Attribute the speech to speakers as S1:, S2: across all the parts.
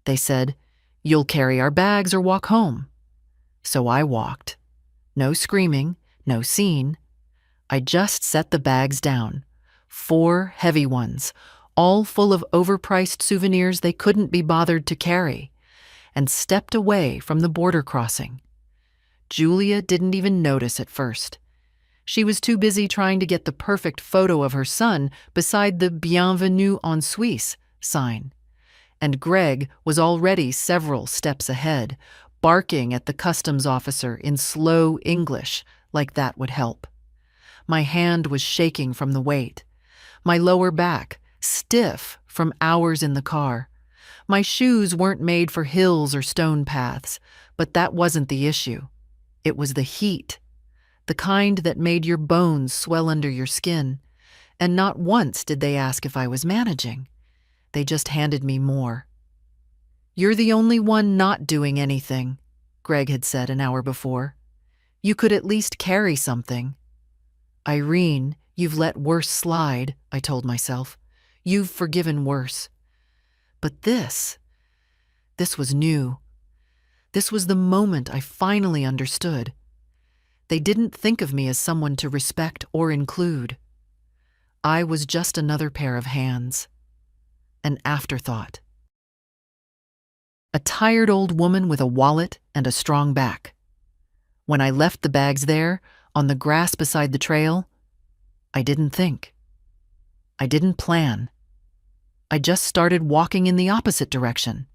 S1: they said. "You'll carry our bags or walk home." So I walked. No screaming, no scene. I just set the bags down. 4 heavy ones, all full of overpriced souvenirs they couldn't be bothered to carry, and stepped away from the border crossing. Julia didn't even notice at first. She was too busy trying to get the perfect photo of her son beside the Bienvenue en Suisse sign. And Greg was already several steps ahead, barking at the customs officer in slow English, like that would help. My hand was shaking from the weight. My lower back, stiff from hours in the car. My shoes weren't made for hills or stone paths, but that wasn't the issue. It was the heat, the kind that made your bones swell under your skin. And not once did they ask if I was managing. They just handed me more. "You're the only one not doing anything," Greg had said an hour before. "You could at least carry something." "Irene, you've let worse slide," I told myself. "You've forgiven worse." But this was new. This was the moment I finally understood. They didn't think of me as someone to respect or include. I was just another pair of hands. An afterthought. A tired old woman with a wallet and a strong back. When I left the bags there, on the grass beside the trail, I didn't think. I didn't plan. I just started walking in the opposite direction,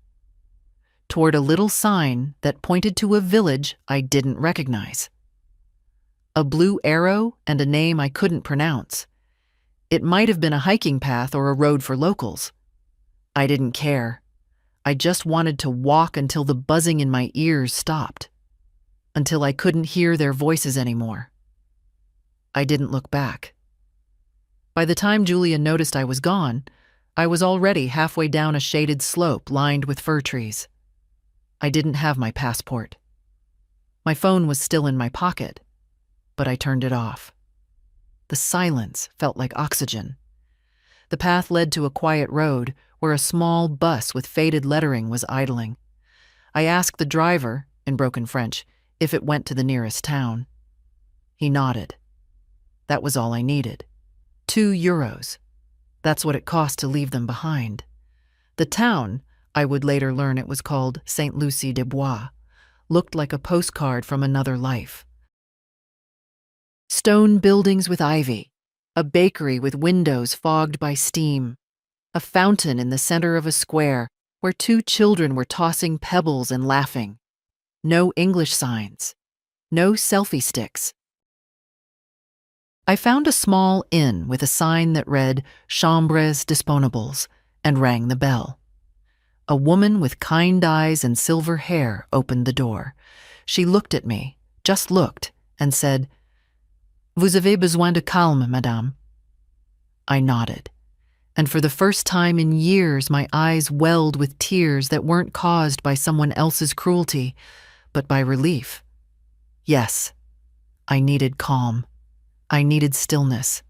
S1: toward a little sign that pointed to a village I didn't recognize. A blue arrow and a name I couldn't pronounce. It might have been a hiking path or a road for locals. I didn't care. I just wanted to walk until the buzzing in my ears stopped, until I couldn't hear their voices anymore. I didn't look back. By the time Julia noticed I was gone, I was already halfway down a shaded slope lined with fir trees. I didn't have my passport. My phone was still in my pocket, but I turned it off. The silence felt like oxygen. The path led to a quiet road where a small bus with faded lettering was idling. I asked the driver, in broken French, if it went to the nearest town. He nodded. That was all I needed. €2. That's what it cost to leave them behind. The town, I would later learn it was called St. Lucie des Bois, looked like a postcard from another life. Stone buildings with ivy, a bakery with windows fogged by steam, a fountain in the center of a square where 2 children were tossing pebbles and laughing. No English signs, no selfie sticks. I found a small inn with a sign that read "Chambres disponibles" and rang the bell. A woman with kind eyes and silver hair opened the door. She looked at me, just looked, and said, "Vous avez besoin de calme, madame." I nodded, and for the first time in years my eyes welled with tears that weren't caused by someone else's cruelty, but by relief. Yes, I needed calm. I needed stillness.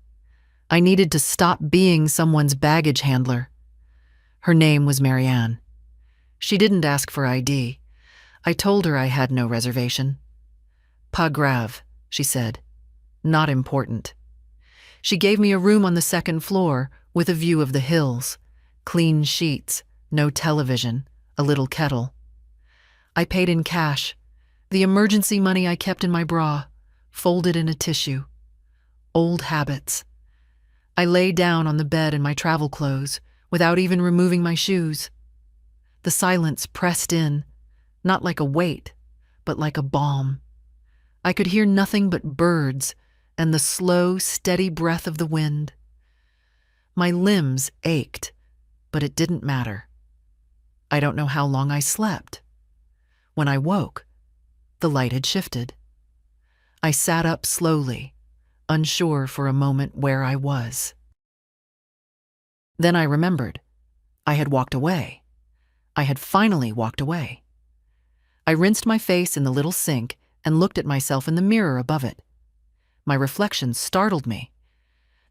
S1: I needed to stop being someone's baggage handler. Her name was Marianne. She didn't ask for ID. I told her I had no reservation. "Pas grave," she said. "Not important." She gave me a room on the 2nd floor with a view of the hills, clean sheets, no television, a little kettle. I paid in cash, the emergency money I kept in my bra, folded in a tissue. Old habits. I lay down on the bed in my travel clothes without even removing my shoes. The silence pressed in, not like a weight, but like a balm. I could hear nothing but birds and the slow, steady breath of the wind. My limbs ached, but it didn't matter. I don't know how long I slept. When I woke, the light had shifted. I sat up slowly, unsure for a moment where I was. Then I remembered. I had walked away. I had finally walked away. I rinsed my face in the little sink and looked at myself in the mirror above it. My reflection startled me.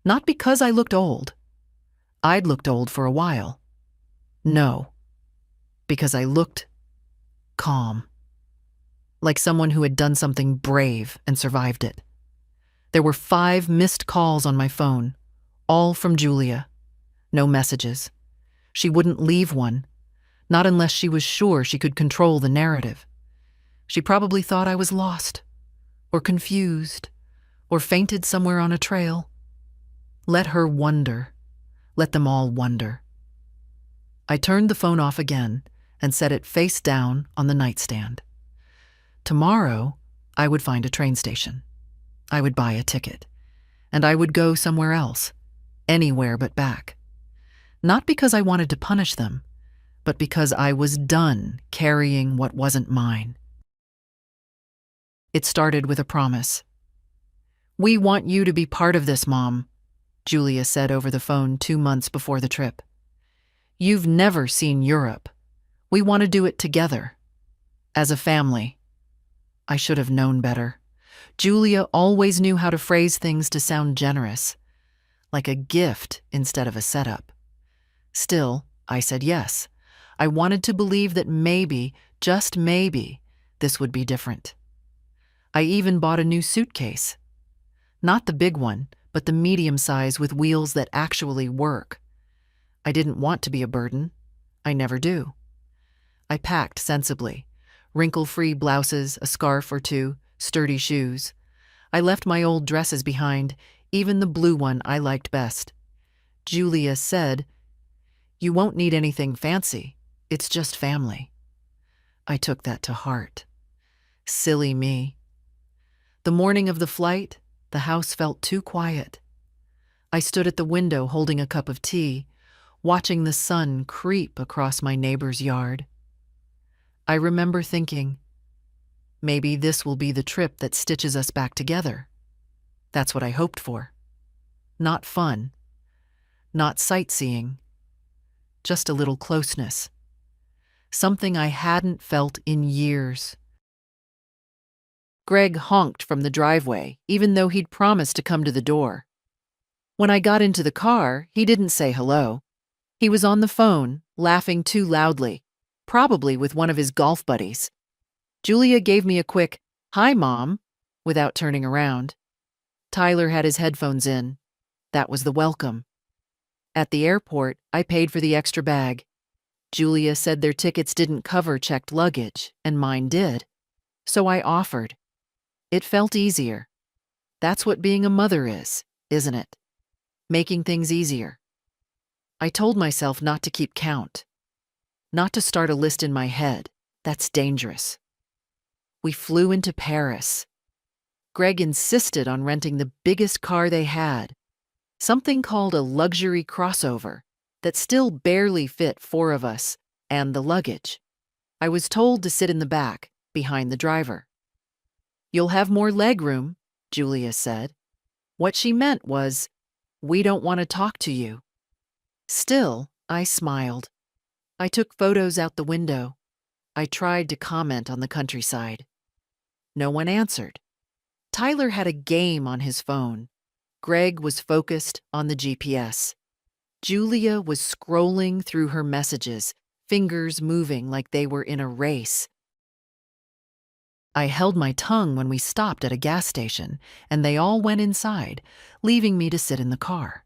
S1: Not because I looked old. I'd looked old for a while. No. Because I looked calm, like someone who had done something brave and survived it. There were 5 missed calls on my phone, all from Julia. No messages. She wouldn't leave one, not unless she was sure she could control the narrative. She probably thought I was lost, or confused, or fainted somewhere on a trail. Let her wonder. Let them all wonder. I turned the phone off again and set it face down on the nightstand. Tomorrow, I would find a train station. I would buy a ticket. And I would go somewhere else, anywhere but back. Not because I wanted to punish them, but because I was done carrying what wasn't mine. It started with a promise. "We want you to be part of this, Mom," Julia said over the phone 2 months before the trip. "You've never seen Europe. We want to do it together. As a family." I should have known better. Julia always knew how to phrase things to sound generous, like a gift instead of a setup. Still, I said yes. I wanted to believe that maybe, just maybe, this would be different. I even bought a new suitcase. Not the big one, but the medium size with wheels that actually work. I didn't want to be a burden. I never do. I packed sensibly. Wrinkle-free blouses, a scarf or two, sturdy shoes. I left my old dresses behind, even the blue one I liked best. Julia said, "You won't need anything fancy. It's just family." I took that to heart. Silly me. The morning of the flight, the house felt too quiet. I stood at the window holding a cup of tea, watching the sun creep across my neighbor's yard. I remember thinking, maybe this will be the trip that stitches us back together. That's what I hoped for. Not fun. Not sightseeing. Just a little closeness. Something I hadn't felt in years. Greg honked from the driveway, even though he'd promised to come to the door. When I got into the car, he didn't say hello. He was on the phone, laughing too loudly, probably with one of his golf buddies. Julia gave me a quick, "Hi, Mom," without turning around. Tyler had his headphones in. That was the welcome. At the airport, I paid for the extra bag. Julia said their tickets didn't cover checked luggage, and mine did. So I offered. It felt easier. That's what being a mother is, isn't it? Making things easier. I told myself not to keep count. Not to start a list in my head. That's dangerous. We flew into Paris. Greg insisted on renting the biggest car they had, something called a luxury crossover that still barely fit 4 of us and the luggage. I was told to sit in the back, behind the driver. "You'll have more legroom," Julia said. What she meant was, "We don't want to talk to you." Still, I smiled. I took photos out the window. I tried to comment on the countryside. No one answered. Tyler had a game on his phone. Greg was focused on the GPS. Julia was scrolling through her messages, fingers moving like they were in a race. I held my tongue when we stopped at a gas station, and they all went inside, leaving me to sit in the car.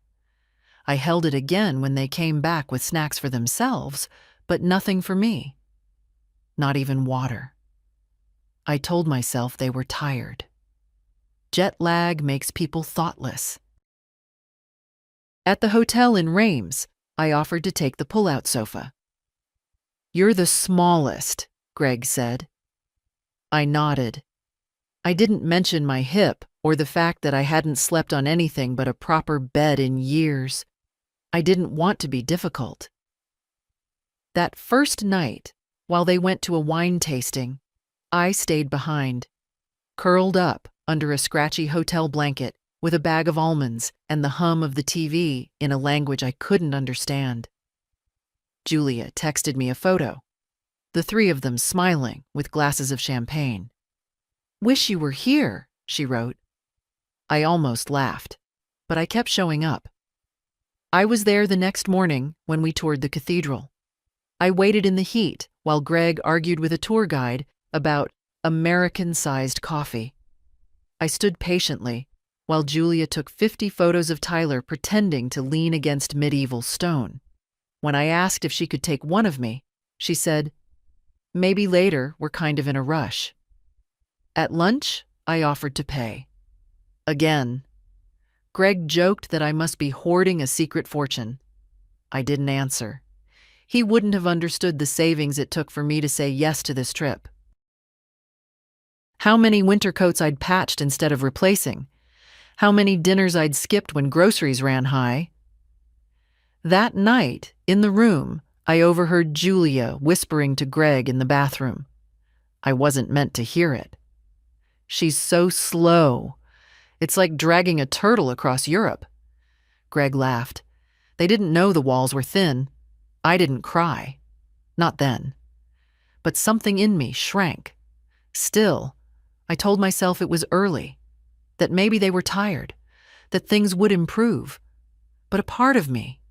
S1: I held it again when they came back with snacks for themselves, but nothing for me. Not even water. I told myself they were tired. Jet lag makes people thoughtless. At the hotel in Reims, I offered to take the pull-out sofa. "You're the smallest," Greg said. I nodded. I didn't mention my hip or the fact that I hadn't slept on anything but a proper bed in years. I didn't want to be difficult. That first night, while they went to a wine tasting, I stayed behind, curled up under a scratchy hotel blanket with a bag of almonds and the hum of the TV in a language I couldn't understand. Julia texted me a photo. The 3 of them smiling with glasses of champagne. "Wish you were here," she wrote. I almost laughed, but I kept showing up. I was there the next morning when we toured the cathedral. I waited in the heat while Greg argued with a tour guide about American-sized coffee. I stood patiently while Julia took 50 photos of Tyler pretending to lean against medieval stone. When I asked if she could take one of me, she said, "Maybe later, we're kind of in a rush." At lunch, I offered to pay. Again, Greg joked that I must be hoarding a secret fortune. I didn't answer. He wouldn't have understood the savings it took for me to say yes to this trip. How many winter coats I'd patched instead of replacing. How many dinners I'd skipped when groceries ran high. That night, in the room, I overheard Julia whispering to Greg in the bathroom. I wasn't meant to hear it. "She's so slow. It's like dragging a turtle across Europe." Greg laughed. They didn't know the walls were thin. I didn't cry. Not then. But something in me shrank. Still, I told myself it was early, that maybe they were tired, that things would improve. But a part of me,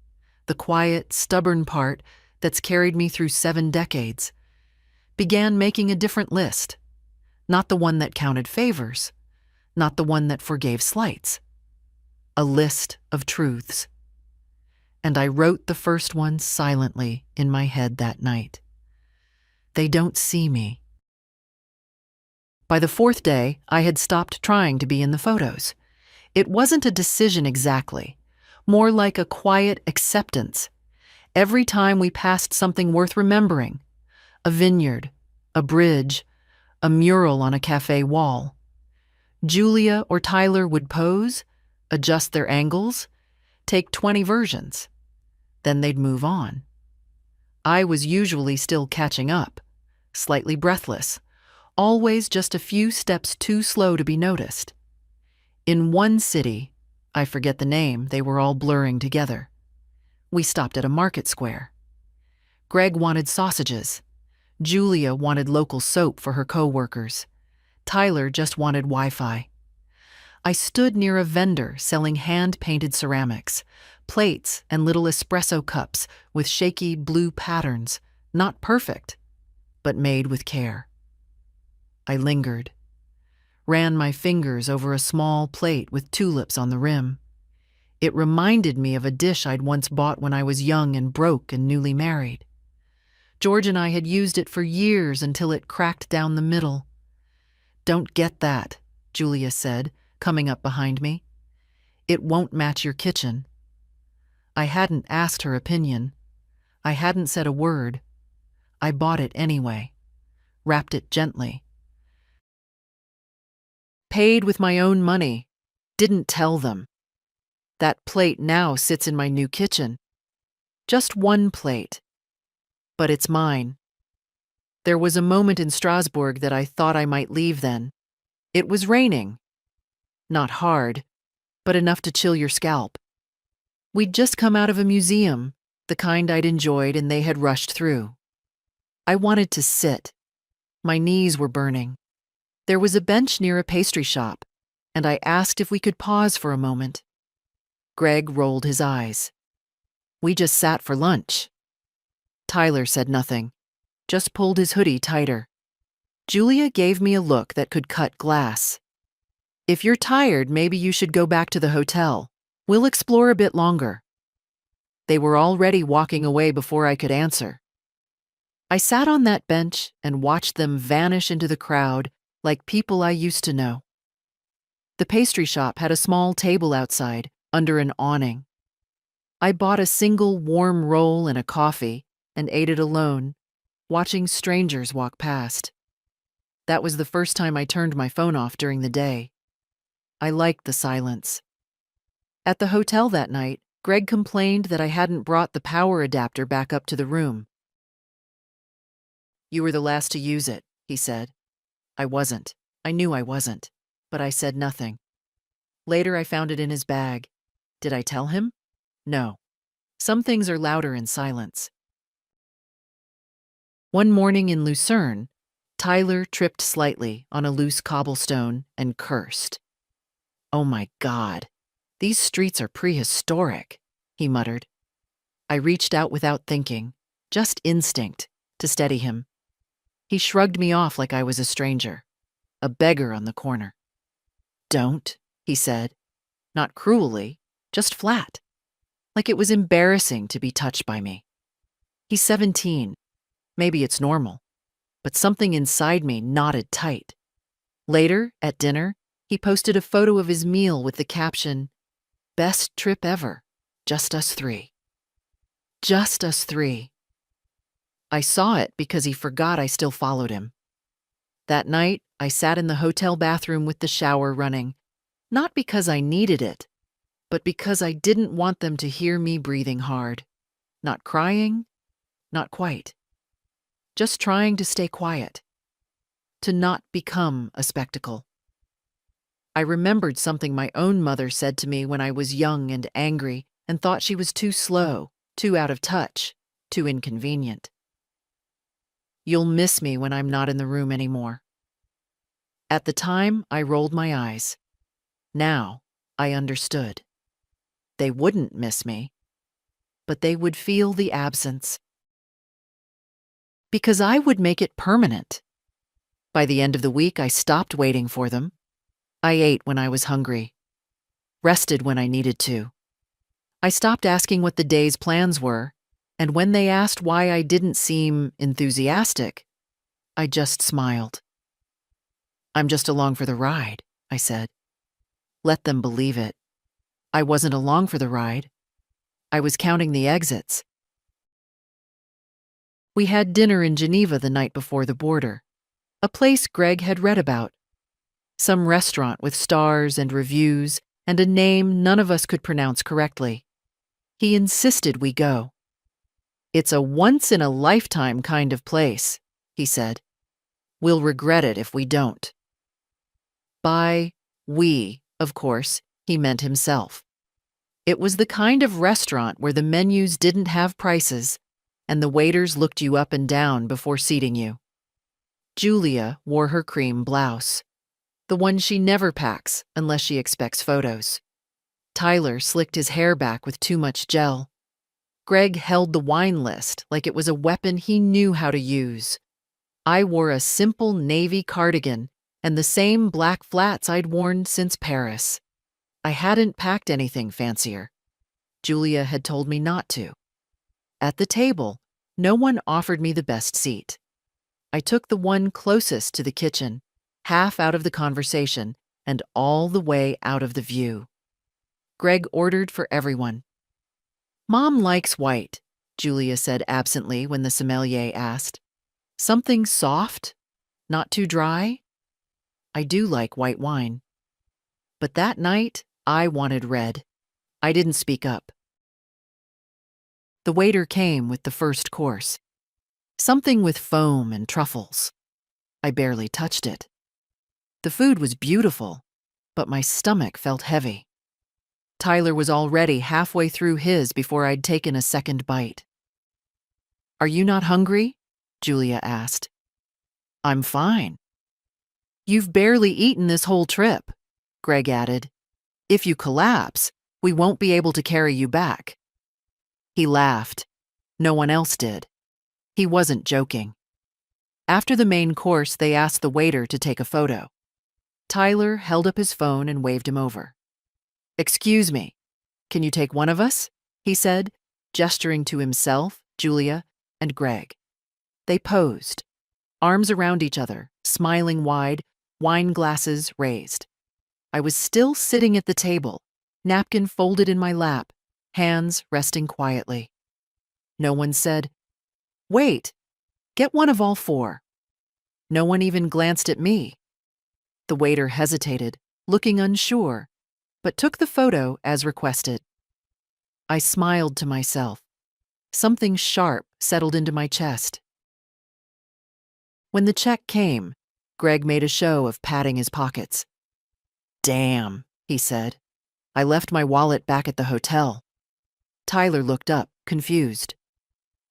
S1: the quiet, stubborn part that's carried me through 7 decades, began making a different list. Not the one that counted favors, not the one that forgave slights. A list of truths. And I wrote the first one silently in my head that night. They don't see me. By the 4th day, I had stopped trying to be in the photos. It wasn't a decision exactly, more like a quiet acceptance. Every time we passed something worth remembering, a vineyard, a bridge, a mural on a cafe wall, Julia or Tyler would pose, adjust their angles, take 20 versions. Then they'd move on. I was usually still catching up, slightly breathless, always just a few steps too slow to be noticed. In one city, I forget the name, they were all blurring together. We stopped at a market square. Greg wanted sausages. Julia wanted local soap for her co-workers. Tyler just wanted Wi-Fi. I stood near a vendor selling hand-painted ceramics, plates and little espresso cups with shaky blue patterns, not perfect, but made with care. I lingered, ran my fingers over a small plate with tulips on the rim. It reminded me of a dish I'd once bought when I was young and broke and newly married. George and I had used it for years until it cracked down the middle. "Don't get that," Julia said, coming up behind me. "It won't match your kitchen." I hadn't asked her opinion. I hadn't said a word. I bought it anyway, wrapped it gently. Paid with my own money. Didn't tell them. That plate now sits in my new kitchen. Just one plate. But it's mine. There was a moment in Strasbourg that I thought I might leave then. It was raining. Not hard, but enough to chill your scalp. We'd just come out of a museum, the kind I'd enjoyed and they had rushed through. I wanted to sit. My knees were burning. There was a bench near a pastry shop, and I asked if we could pause for a moment. Greg rolled his eyes. "We just sat for lunch." Tyler said nothing, just pulled his hoodie tighter. Julia gave me a look that could cut glass. "If you're tired, maybe you should go back to the hotel. We'll explore a bit longer." They were already walking away before I could answer. I sat on that bench and watched them vanish into the crowd like people I used to know. The pastry shop had a small table outside, under an awning. I bought a single warm roll and a coffee and ate it alone, watching strangers walk past. That was the first time I turned my phone off during the day. I liked the silence. At the hotel that night, Greg complained that I hadn't brought the power adapter back up to the room. "You were the last to use it," he said. I wasn't. I knew I wasn't, but I said nothing. Later, I found it in his bag. Did I tell him? No. Some things are louder in silence. One morning in Lucerne, Tyler tripped slightly on a loose cobblestone and cursed. "Oh my God, these streets are prehistoric," he muttered. I reached out without thinking, just instinct, to steady him. He shrugged me off like I was a stranger, a beggar on the corner. "Don't," he said, not cruelly, just flat, like it was embarrassing to be touched by me. He's 17. Maybe it's normal, but something inside me knotted tight. Later, at dinner, he posted a photo of his meal with the caption, "Best trip ever, just us three." Just us three. I saw it because he forgot I still followed him. That night, I sat in the hotel bathroom with the shower running, not because I needed it, but because I didn't want them to hear me breathing hard. Not crying, not quite. Just trying to stay quiet. To not become a spectacle. I remembered something my own mother said to me when I was young and angry and thought she was too slow, too out of touch, too inconvenient. "You'll miss me when I'm not in the room anymore." At the time, I rolled my eyes. Now, I understood. They wouldn't miss me, but they would feel the absence. Because I would make it permanent. By the end of the week, I stopped waiting for them. I ate when I was hungry, rested when I needed to. I stopped asking what the day's plans were, and when they asked why I didn't seem enthusiastic, I just smiled. "I'm just along for the ride," I said. Let them believe it. I wasn't along for the ride. I was counting the exits. We had dinner in Geneva the night before the border, a place Greg had read about. Some restaurant with stars and reviews and a name none of us could pronounce correctly. He insisted we go. "It's a once-in-a-lifetime kind of place," he said. "We'll regret it if we don't." By we, of course, he meant himself. It was the kind of restaurant where the menus didn't have prices and the waiters looked you up and down before seating you. Julia wore her cream blouse, the one she never packs unless she expects photos. Tyler slicked his hair back with too much gel. Greg held the wine list like it was a weapon he knew how to use. I wore a simple navy cardigan and the same black flats I'd worn since Paris. I hadn't packed anything fancier. Julia had told me not to. At the table, no one offered me the best seat. I took the one closest to the kitchen, half out of the conversation and all the way out of the view. Greg ordered for everyone. "Mom likes white," Julia said absently when the sommelier asked. "Something soft? Not too dry?" I do like white wine. But that night, I wanted red. I didn't speak up. The waiter came with the first course. Something with foam and truffles. I barely touched it. The food was beautiful, but my stomach felt heavy. Tyler was already halfway through his before I'd taken a second bite. "Are you not hungry?" Julia asked. "I'm fine." "You've barely eaten this whole trip," Greg added. "If you collapse, we won't be able to carry you back." He laughed. No one else did. He wasn't joking. After the main course, they asked the waiter to take a photo. Tyler held up his phone and waved him over. "Excuse me, can you take one of us?" he said, gesturing to himself, Julia, and Greg. They posed, arms around each other, smiling wide, wine glasses raised. I was still sitting at the table, napkin folded in my lap, hands resting quietly. No one said, "Wait, get one of all four." No one even glanced at me. The waiter hesitated, looking unsure, but took the photo as requested. I smiled to myself. Something sharp settled into my chest. When the check came, Greg made a show of patting his pockets. "Damn," he said. "I left my wallet back at the hotel." Tyler looked up, confused.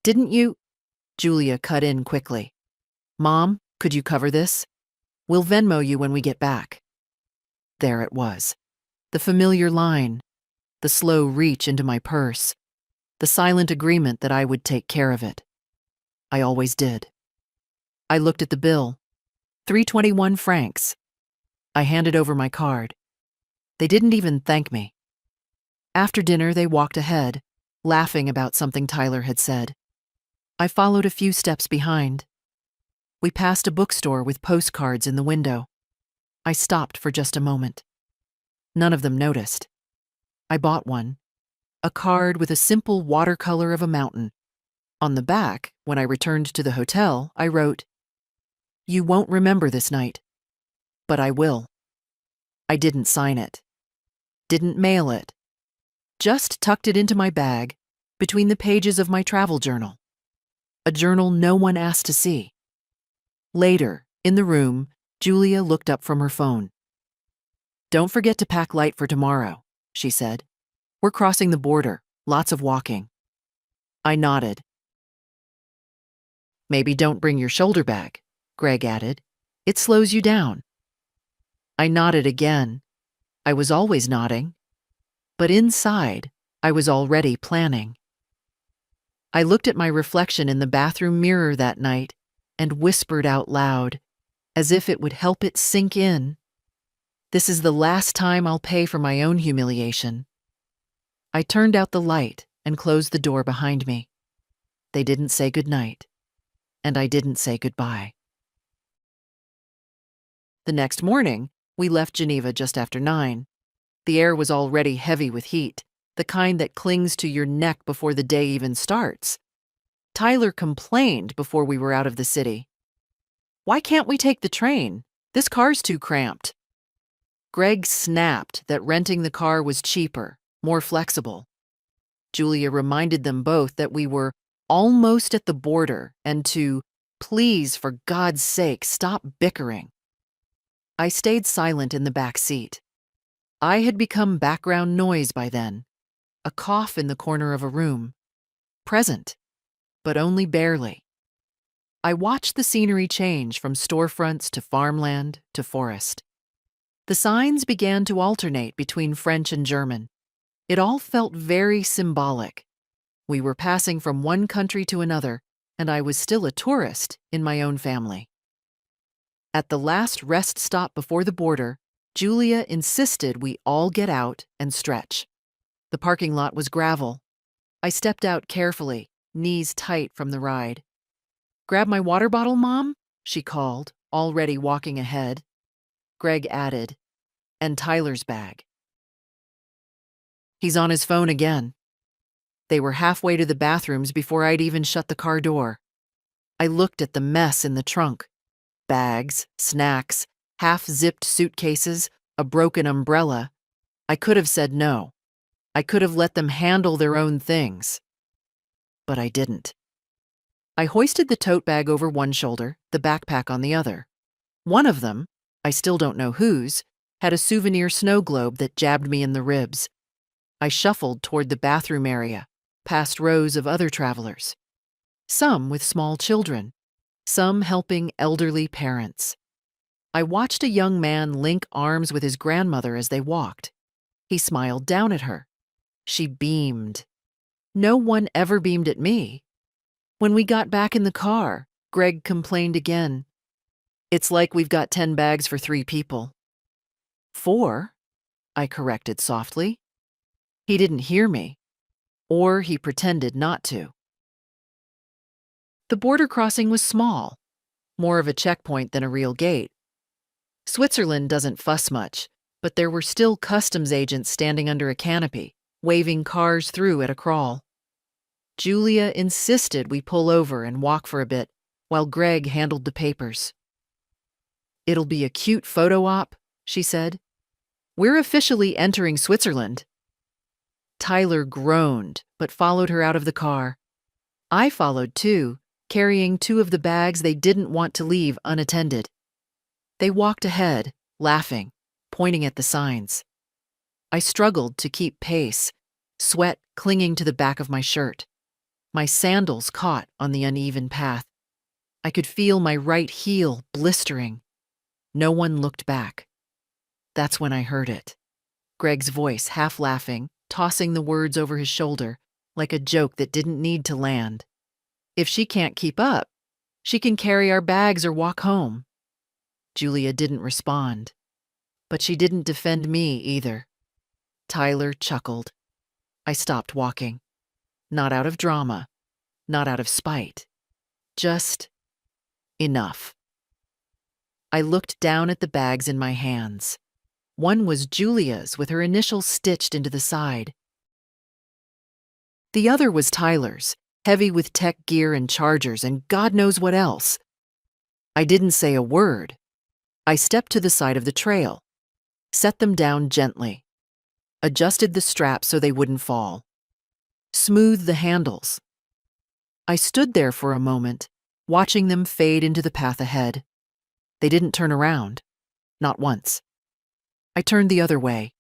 S1: "Didn't you—" Julia cut in quickly. "Mom, could you cover this? We'll Venmo you when we get back." There it was. The familiar line, the slow reach into my purse, the silent agreement that I would take care of it. I always did. I looked at the bill. 321 francs. I handed over my card. They didn't even thank me. After dinner, they walked ahead, laughing about something Tyler had said. I followed a few steps behind. We passed a bookstore with postcards in the window. I stopped for just a moment. None of them noticed. I bought one, a card with a simple watercolor of a mountain. On the back, when I returned to the hotel, I wrote, "You won't remember this night, but I will." I didn't sign it, didn't mail it, just tucked it into my bag between the pages of my travel journal, a journal no one asked to see. Later, in the room, Julia looked up from her phone. "Don't forget to pack light for tomorrow," she said. "We're crossing the border, lots of walking." I nodded. "Maybe don't bring your shoulder bag," Greg added. "It slows you down." I nodded again. I was always nodding. But inside, I was already planning. I looked at my reflection in the bathroom mirror that night and whispered out loud, as if it would help it sink in. This is the last time I'll pay for my own humiliation. I turned out the light and closed the door behind me. They didn't say goodnight, and I didn't say goodbye. The next morning, we left Geneva just after 9. The air was already heavy with heat, the kind that clings to your neck before the day even starts. Tyler complained before we were out of the city. "Why can't we take the train? This car's too cramped." Greg snapped that renting the car was cheaper, more flexible. Julia reminded them both that we were almost at the border and to, please, for God's sake, stop bickering. I stayed silent in the back seat. I had become background noise by then, a cough in the corner of a room. Present, but only barely. I watched the scenery change from storefronts to farmland to forest. The signs began to alternate between French and German. It all felt very symbolic. We were passing from one country to another, and I was still a tourist in my own family. At the last rest stop before the border, Julia insisted we all get out and stretch. The parking lot was gravel. I stepped out carefully, knees tight from the ride. "Grab my water bottle, Mom?" she called, already walking ahead. Greg added, "And Tyler's bag." He's on his phone again. They were halfway to the bathrooms before I'd even shut the car door. I looked at the mess in the trunk. Bags, snacks, half-zipped suitcases, a broken umbrella. I could have said no. I could have let them handle their own things. But I didn't. I hoisted the tote bag over one shoulder, the backpack on the other. One of them, I still don't know whose, had a souvenir snow globe that jabbed me in the ribs. I shuffled toward the bathroom area, past rows of other travelers. Some with small children, some helping elderly parents. I watched a young man link arms with his grandmother as they walked. He smiled down at her. She beamed. No one ever beamed at me. When we got back in the car, Greg complained again. "It's like we've got 10 bags for 3 people." 4, I corrected softly. He didn't hear me, or he pretended not to. The border crossing was small, more of a checkpoint than a real gate. Switzerland doesn't fuss much, but there were still customs agents standing under a canopy, waving cars through at a crawl. Julia insisted we pull over and walk for a bit, while Greg handled the papers. "It'll be a cute photo op," she said. "We're officially entering Switzerland." Tyler groaned, but followed her out of the car. I followed too, carrying 2 of the bags they didn't want to leave unattended. They walked ahead, laughing, pointing at the signs. I struggled to keep pace, sweat clinging to the back of my shirt. My sandals caught on the uneven path. I could feel my right heel blistering. No one looked back. That's when I heard it. Greg's voice, half laughing, tossing the words over his shoulder, like a joke that didn't need to land. If she can't keep up, she can carry our bags or walk home. Julia didn't respond, but she didn't defend me either. Tyler chuckled. I stopped walking. Not out of drama, not out of spite. Just enough. I looked down at the bags in my hands. One was Julia's with her initials stitched into the side. The other was Tyler's, heavy with tech gear and chargers and God knows what else. I didn't say a word. I stepped to the side of the trail, set them down gently, adjusted the straps so they wouldn't fall, smoothed the handles. I stood there for a moment, watching them fade into the path ahead. They didn't turn around, not once. I turned the other way.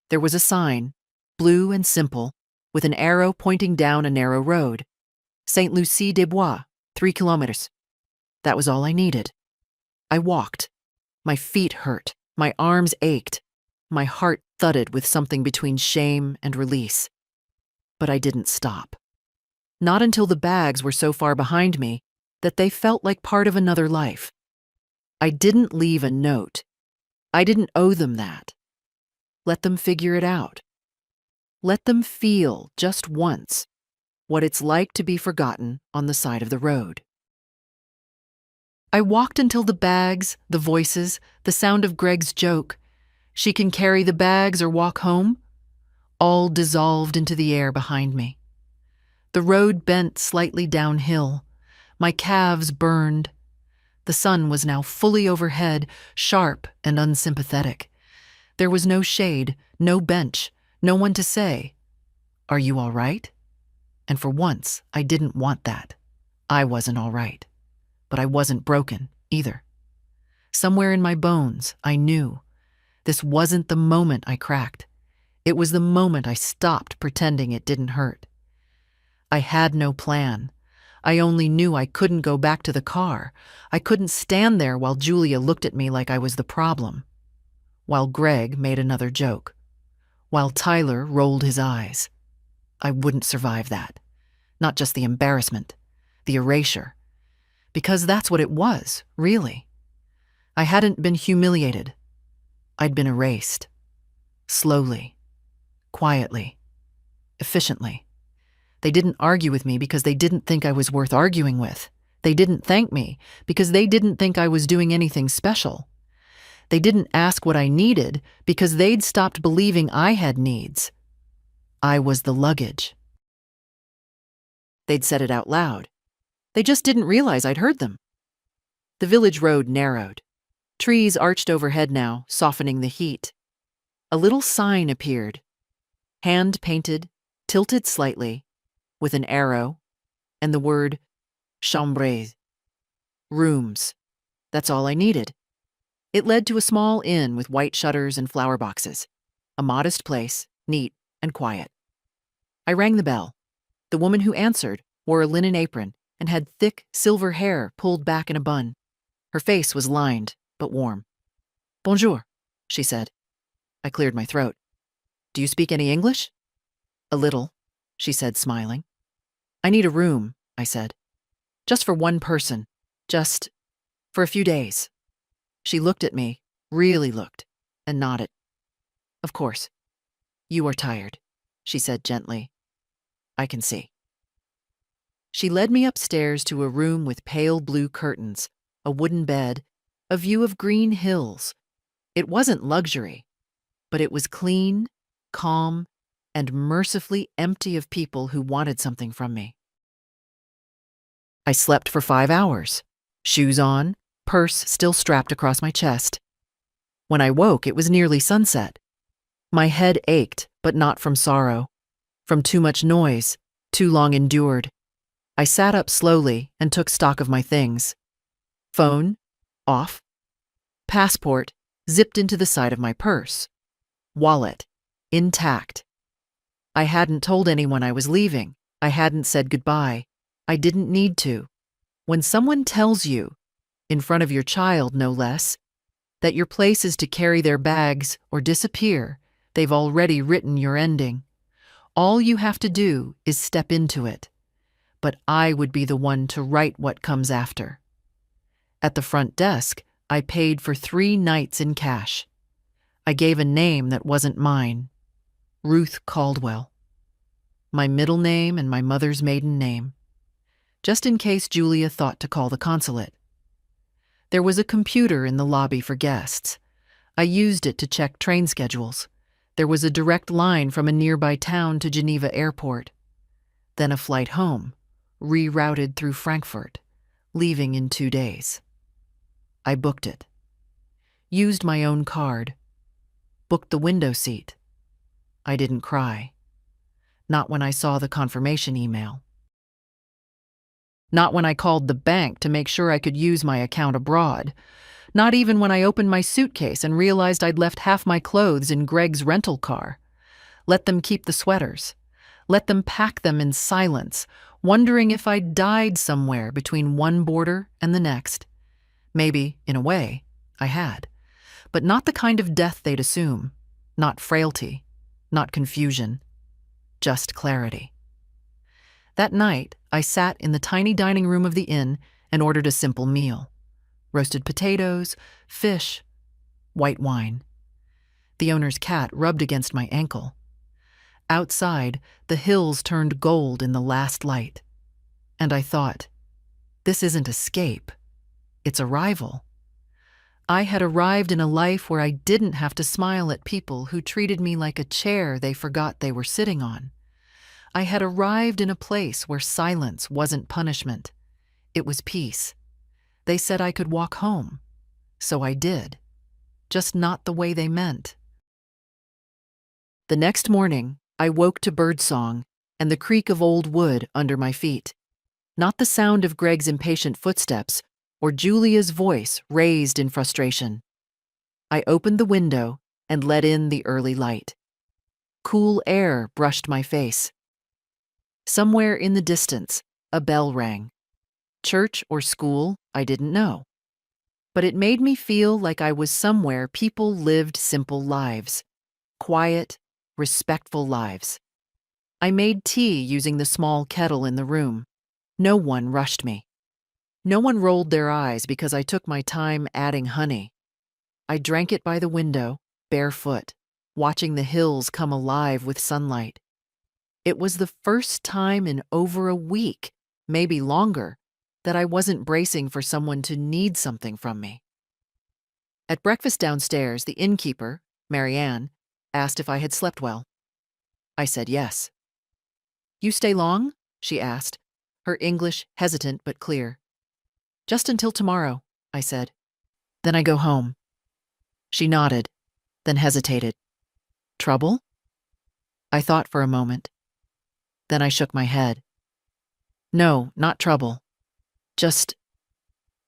S1: There was a sign, blue and simple, with an arrow pointing down a narrow road. Saint Lucie des Bois, 3 kilometers. That was all I needed. I walked. My feet hurt. My arms ached. My heart thudded with something between shame and release. But I didn't stop. Not until the bags were so far behind me that they felt like part of another life. I didn't leave a note. I didn't owe them that. Let them figure it out. Let them feel, just once, what it's like to be forgotten on the side of the road. I walked until the bags, the voices, the sound of Greg's joke, "She can carry the bags or walk home," all dissolved into the air behind me. The road bent slightly downhill. My calves burned. The sun was now fully overhead, sharp and unsympathetic. There was no shade, no bench, no one to say, "Are you all right?" And for once, I didn't want that. I wasn't all right. But I wasn't broken, either. Somewhere in my bones, I knew. This wasn't the moment I cracked. It was the moment I stopped pretending it didn't hurt. I had no plan. I only knew I couldn't go back to the car. I couldn't stand there while Julia looked at me like I was the problem. While Greg made another joke. While Tyler rolled his eyes. I wouldn't survive that. Not just the embarrassment, the erasure. Because that's what it was, really. I hadn't been humiliated. I'd been erased. Slowly. Quietly. Efficiently. They didn't argue with me because they didn't think I was worth arguing with. They didn't thank me because they didn't think I was doing anything special. They didn't ask what I needed because they'd stopped believing I had needs. I was the luggage. They'd said it out loud. They just didn't realize I'd heard them. The village road narrowed. Trees arched overhead now, softening the heat. A little sign appeared. Hand-painted, tilted slightly, with an arrow, and the word chambres. Rooms. That's all I needed. It led to a small inn with white shutters and flower boxes. A modest place, neat and quiet. I rang the bell. The woman who answered wore a linen apron and had thick, silver hair pulled back in a bun. Her face was lined, but warm. "Bonjour," she said. I cleared my throat. "Do you speak any English?" "A little," she said, smiling. "I need a room," I said. "Just for one person. Just for a few days." She looked at me, really looked, and nodded. "Of course. You are tired," she said gently. "I can see." She led me upstairs to a room with pale blue curtains, a wooden bed, a view of green hills. It wasn't luxury, but it was clean, calm, and mercifully empty of people who wanted something from me. I slept for 5 hours, shoes on, purse still strapped across my chest. When I woke, it was nearly sunset. My head ached, but not from sorrow, from too much noise, too long endured. I sat up slowly and took stock of my things. Phone, off. Passport, zipped into the side of my purse. Wallet, intact. I hadn't told anyone I was leaving. I hadn't said goodbye. I didn't need to. When someone tells you, in front of your child no less, that your place is to carry their bags or disappear, they've already written your ending. All you have to do is step into it. but I would be the one to write what comes after. At the front desk, I paid for 3 nights in cash. I gave a name that wasn't mine, Ruth Caldwell. My middle name and my mother's maiden name, just in case Julia thought to call the consulate. There was a computer in the lobby for guests. I used it to check train schedules. There was a direct line from a nearby town to Geneva Airport. Then a flight home, rerouted through Frankfurt, leaving in 2 days. I booked it. Used my own card. Booked the window seat. I didn't cry. Not when I saw the confirmation email. Not when I called the bank to make sure I could use my account abroad. Not even when I opened my suitcase and realized I'd left half my clothes in Greg's rental car. Let them keep the sweaters. Let them pack them in silence, wondering if I'd died somewhere between one border and the next. Maybe, in a way, I had. But not the kind of death they'd assume. Not frailty. Not confusion. Just clarity. That night, I sat in the tiny dining room of the inn and ordered a simple meal. Roasted potatoes, fish, white wine. The owner's cat rubbed against my ankle. Outside, the hills turned gold in the last light. And I thought, this isn't escape. It's arrival. I had arrived in a life where I didn't have to smile at people who treated me like a chair they forgot they were sitting on. I had arrived in a place where silence wasn't punishment. It was peace. They said I could walk home. So I did. Just not the way they meant. The next morning, I woke to birdsong and the creak of old wood under my feet. Not the sound of Greg's impatient footsteps or Julia's voice raised in frustration. I opened the window and let in the early light. Cool air brushed my face. Somewhere in the distance, a bell rang. Church or school, I didn't know. But it made me feel like I was somewhere people lived simple lives. Quiet, respectful lives. I made tea using the small kettle in the room. No one rushed me. No one rolled their eyes because I took my time adding honey. I drank it by the window, barefoot, watching the hills come alive with sunlight. It was the first time in over a week, maybe longer, that I wasn't bracing for someone to need something from me. At breakfast downstairs, the innkeeper, Marianne, asked if I had slept well. I said yes. "You stay long?" she asked, her English hesitant but clear. "Just until tomorrow," I said. "Then I go home." She nodded, then hesitated. "Trouble?" I thought for a moment. Then I shook my head. "No, not trouble. Just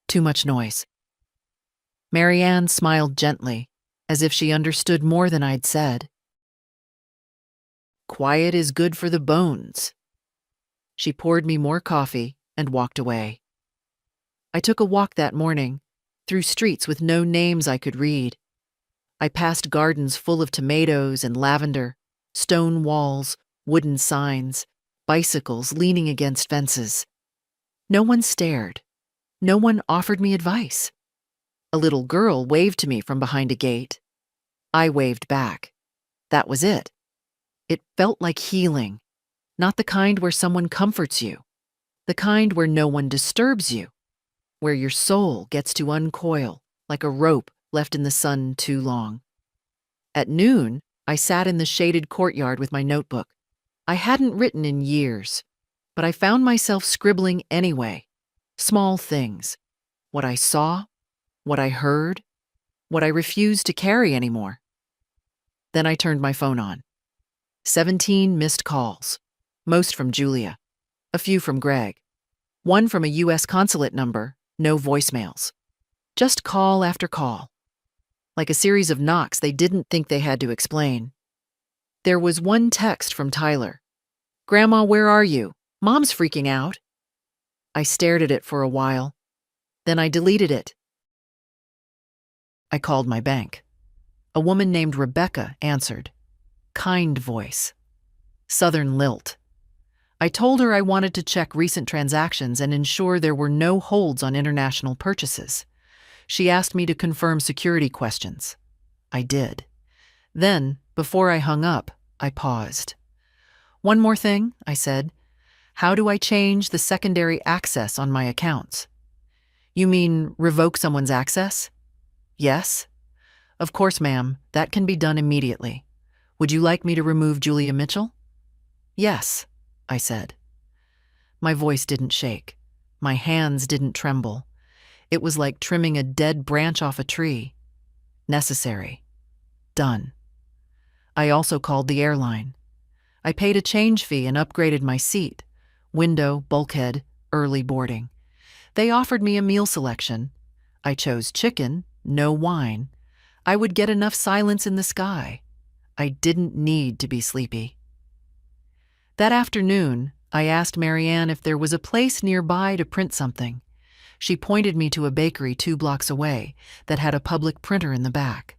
S1: too much noise." Marianne smiled gently, as if she understood more than I'd said. "Quiet is good for the bones." She poured me more coffee and walked away. I took a walk that morning, through streets with no names I could read. I passed gardens full of tomatoes and lavender, stone walls, wooden signs, bicycles leaning against fences. No one stared. No one offered me advice. A little girl waved to me from behind a gate. I waved back. That was it. It felt like healing, not the kind where someone comforts you, the kind where no one disturbs you, where your soul gets to uncoil like a rope left in the sun too long. At noon, I sat in the shaded courtyard with my notebook. I hadn't written in years, but I found myself scribbling anyway. Small things. What I saw, what I heard, what I refused to carry anymore. Then I turned my phone on. 17 missed calls, most from Julia, a few from Greg, one from a U.S. consulate number, no voicemails. Just call after call. Like a series of knocks they didn't think they had to explain. There was one text from Tyler. "Grandma, where are you? Mom's freaking out." I stared at it for a while. Then I deleted it. I called my bank. A woman named Rebecca answered. Kind voice. Southern lilt. I told her I wanted to check recent transactions and ensure there were no holds on international purchases. She asked me to confirm security questions. I did. Then, before I hung up, I paused. "One more thing," I said. "How do I change the secondary access on my accounts?" "You mean revoke someone's access?" "Yes." "Of course, ma'am. That can be done immediately. Would you like me to remove Julia Mitchell?" "Yes," I said. My voice didn't shake. My hands didn't tremble. It was like trimming a dead branch off a tree. Necessary. Done. I also called the airline. I paid a change fee and upgraded my seat. Window, bulkhead, early boarding. They offered me a meal selection. I chose chicken, no wine. I would get enough silence in the sky. I didn't need to be sleepy. That afternoon, I asked Marianne if there was a place nearby to print something. She pointed me to a bakery 2 blocks away that had a public printer in the back.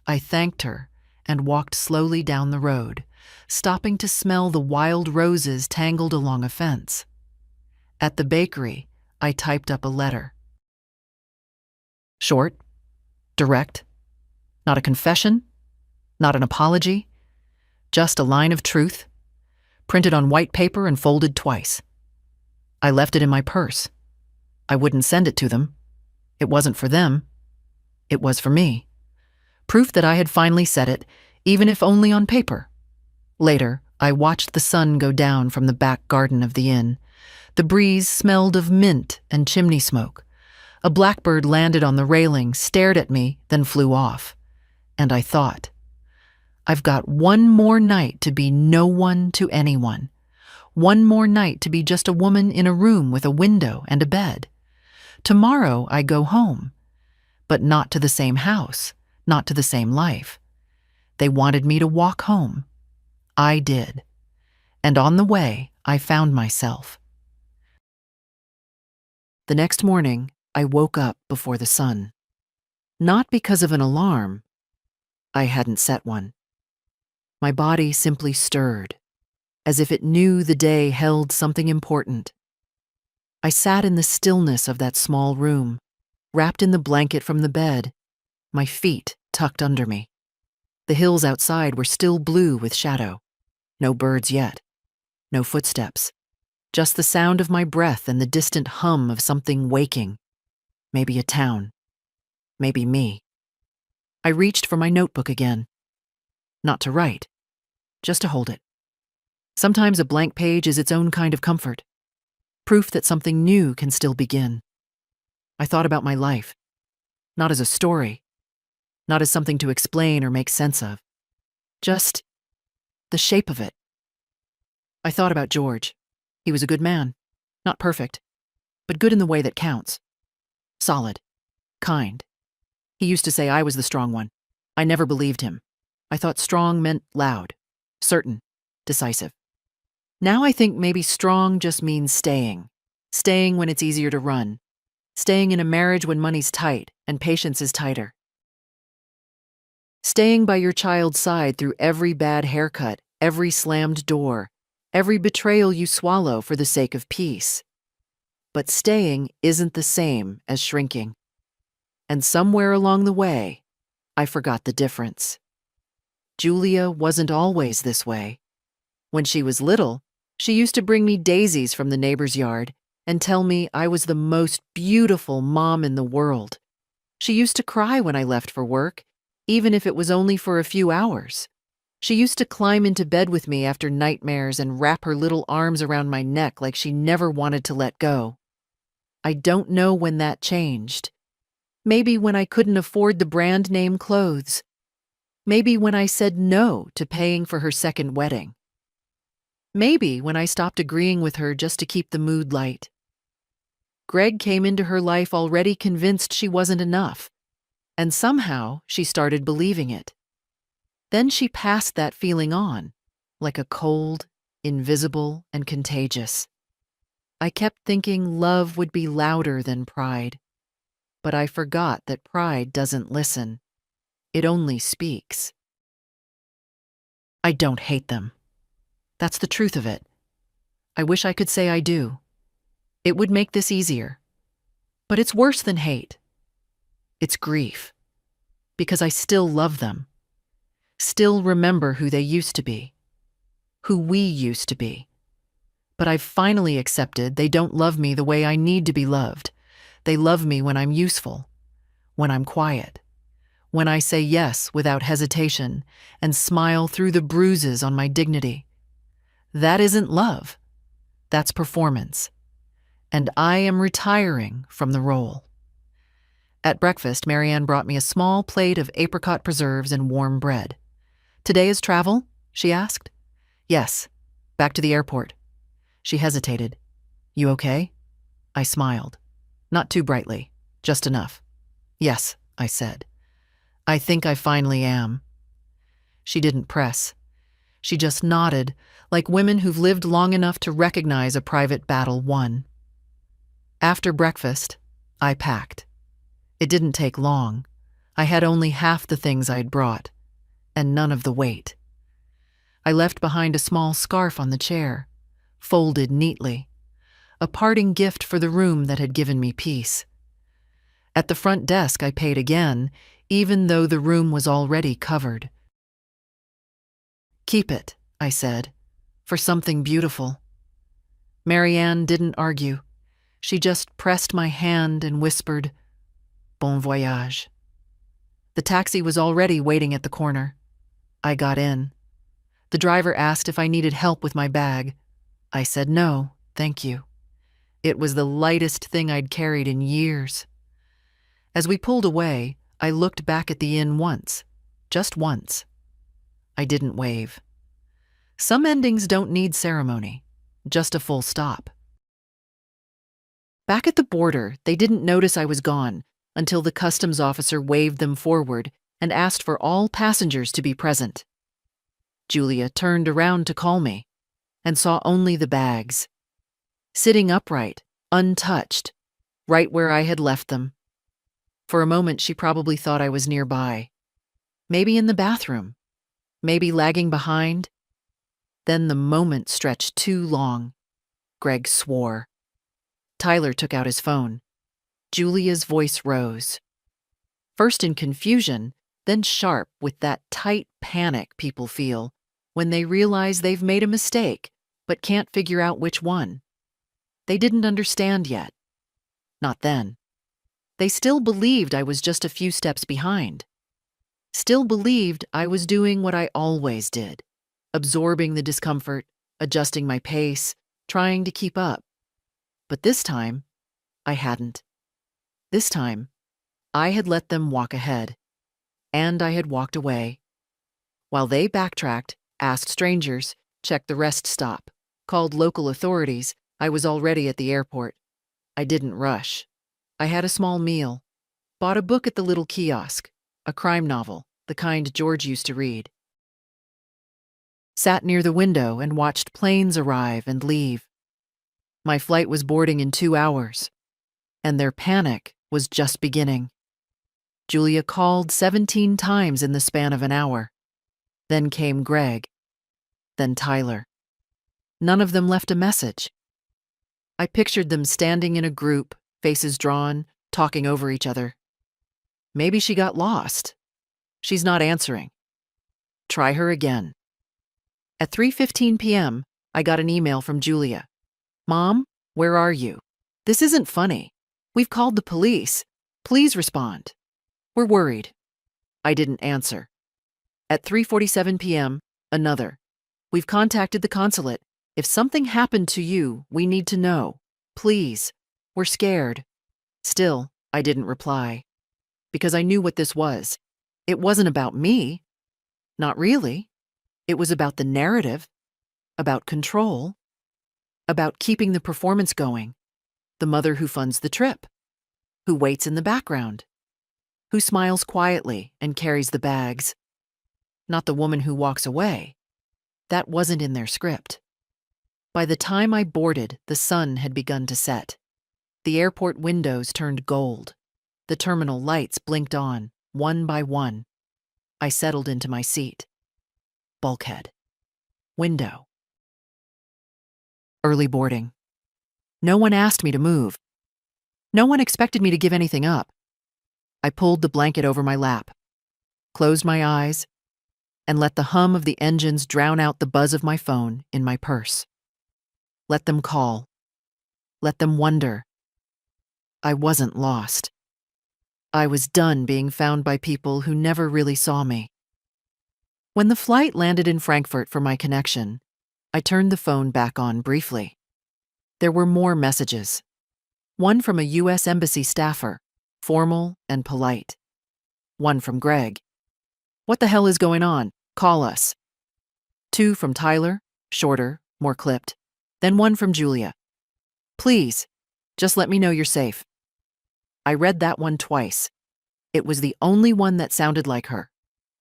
S1: I thanked her and walked slowly down the road, stopping to smell the wild roses tangled along a fence. At the bakery, I typed up a letter. Short, direct, not a confession, not an apology, just a line of truth, printed on white paper and folded twice. I left it in my purse. I wouldn't send it to them. It wasn't for them. It was for me. Proof that I had finally said it, even if only on paper. Later, I watched the sun go down from the back garden of the inn. The breeze smelled of mint and chimney smoke. A blackbird landed on the railing, stared at me, then flew off. And I thought, I've got one more night to be no one to anyone. One more night to be just a woman in a room with a window and a bed. Tomorrow I go home. But not to the same house, not to the same life. They wanted me to walk home. I did. And on the way, I found myself. The next morning, I woke up before the sun. Not because of an alarm. I hadn't set one. My body simply stirred, as if it knew the day held something important. I sat in the stillness of that small room, wrapped in the blanket from the bed, my feet tucked under me. The hills outside were still blue with shadow. No birds yet. No footsteps. Just the sound of my breath and the distant hum of something waking. Maybe a town. Maybe me. I reached for my notebook again. Not to write, just to hold it. Sometimes a blank page is its own kind of comfort. Proof that something new can still begin. I thought about my life. Not as a story. Not as something to explain or make sense of. Just the shape of it. I thought about George. He was a good man. Not perfect, but good in the way that counts. Solid. Kind. He used to say I was the strong one. I never believed him. I thought strong meant loud, certain, decisive. Now I think maybe strong just means staying. Staying when it's easier to run. Staying in a marriage when money's tight and patience is tighter. Staying by your child's side through every bad haircut, every slammed door, every betrayal you swallow for the sake of peace. But staying isn't the same as shrinking. And somewhere along the way, I forgot the difference. Julia wasn't always this way. When she was little, she used to bring me daisies from the neighbor's yard and tell me I was the most beautiful mom in the world. She used to cry when I left for work, even if it was only for a few hours. She used to climb into bed with me after nightmares and wrap her little arms around my neck like she never wanted to let go. I don't know when that changed. Maybe when I couldn't afford the brand name clothes. Maybe when I said no to paying for her second wedding. Maybe when I stopped agreeing with her just to keep the mood light. Greg came into her life already convinced she wasn't enough, and somehow she started believing it. Then she passed that feeling on, like a cold, invisible, and contagious. I kept thinking love would be louder than pride, but I forgot that pride doesn't listen. It only speaks. I don't hate them. That's the truth of it. I wish I could say I do. It would make this easier. But it's worse than hate. It's grief. Because I still love them. Still remember who they used to be. Who we used to be. But I've finally accepted they don't love me the way I need to be loved. They love me when I'm useful. When I'm quiet. When I say yes without hesitation and smile through the bruises on my dignity. That isn't love. That's performance. And I am retiring from the role. At breakfast, Marianne brought me a small plate of apricot preserves and warm bread. "Today is travel?" she asked. "Yes. Back to the airport." She hesitated. "You okay?" I smiled. Not too brightly, just enough. "Yes," I said. "I think I finally am." She didn't press. She just nodded, like women who've lived long enough to recognize a private battle won. After breakfast, I packed. It didn't take long. I had only half the things I'd brought, and none of the weight. I left behind a small scarf on the chair, folded neatly, a parting gift for the room that had given me peace. At the front desk, I paid again, even though the room was already covered. "Keep it," I said, "for something beautiful." Marianne didn't argue. She just pressed my hand and whispered, "Bon voyage." The taxi was already waiting at the corner. I got in. The driver asked if I needed help with my bag. I said no, thank you. It was the lightest thing I'd carried in years. As we pulled away, I looked back at the inn once. Just once. I didn't wave. Some endings don't need ceremony. Just a full stop. Back at the border, they didn't notice I was gone until the customs officer waved them forward and asked for all passengers to be present. Julia turned around to call me and saw only the bags. Sitting upright, untouched, right where I had left them. For a moment, she probably thought I was nearby. Maybe in the bathroom. Maybe lagging behind. Then the moment stretched too long. Greg swore. Tyler took out his phone. Julia's voice rose. First in confusion, then sharp with that tight panic people feel when they realize they've made a mistake but can't figure out which one. They didn't understand yet. Not then. They still believed I was just a few steps behind. Still believed I was doing what I always did, absorbing the discomfort, adjusting my pace, trying to keep up. But this time, I hadn't. This time, I had let them walk ahead, and I had walked away. While they backtracked, asked strangers, checked the rest stop, called local authorities, I was already at the airport. I didn't rush. I had a small meal, bought a book at the little kiosk, a crime novel, the kind George used to read. Sat near the window and watched planes arrive and leave. My flight was boarding in 2 hours, and their panic was just beginning. Julia called 17 times in the span of an hour. Then came Greg. Then Tyler. None of them left a message. I pictured them standing in a group, faces drawn, talking over each other. Maybe she got lost. She's not answering. Try her again. At 3:15 p.m., I got an email from Julia. "Mom, where are you? This isn't funny. We've called the police. Please respond. We're worried." I didn't answer. At 3:47 p.m., another. "We've contacted the consulate. If something happened to you, we need to know. Please. We're scared." Still, I didn't reply. Because I knew what this was. It wasn't about me. Not really. It was about the narrative. About control. About keeping the performance going. The mother who funds the trip. Who waits in the background. Who smiles quietly and carries the bags. Not the woman who walks away. That wasn't in their script. By the time I boarded, the sun had begun to set. The airport windows turned gold. The terminal lights blinked on, one by one. I settled into my seat. Bulkhead. Window. Early boarding. No one asked me to move. No one expected me to give anything up. I pulled the blanket over my lap, closed my eyes, and let the hum of the engines drown out the buzz of my phone in my purse. Let them call. Let them wonder. I wasn't lost. I was done being found by people who never really saw me. When the flight landed in Frankfurt for my connection, I turned the phone back on briefly. There were more messages. One from a U.S. Embassy staffer, formal and polite. One from Greg. "What the hell is going on? Call us." Two from Tyler, shorter, more clipped. Then one from Julia. "Please, just let me know you're safe." I read that one twice. It was the only one that sounded like her.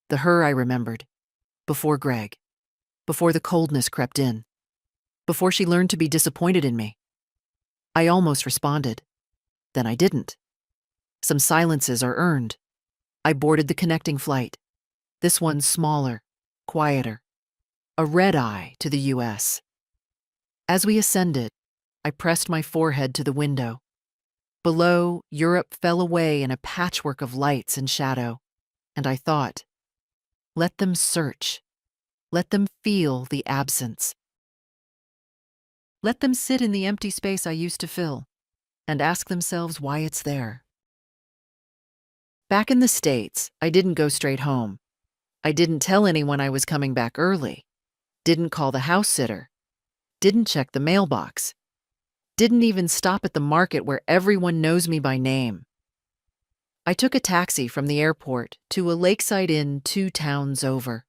S1: The her I remembered. Before Greg. Before the coldness crept in. Before she learned to be disappointed in me. I almost responded. Then I didn't. Some silences are earned. I boarded the connecting flight. This one smaller, quieter. A red eye to the U.S. As we ascended, I pressed my forehead to the window. Below, Europe fell away in a patchwork of lights and shadow, and I thought, let them search. Let them feel the absence. Let them sit in the empty space I used to fill and ask themselves why it's there. Back in the States, I didn't go straight home. I didn't tell anyone I was coming back early. Didn't call the house sitter. Didn't check the mailbox. Didn't even stop at the market where everyone knows me by name. I took a taxi from the airport to a lakeside inn 2 towns over.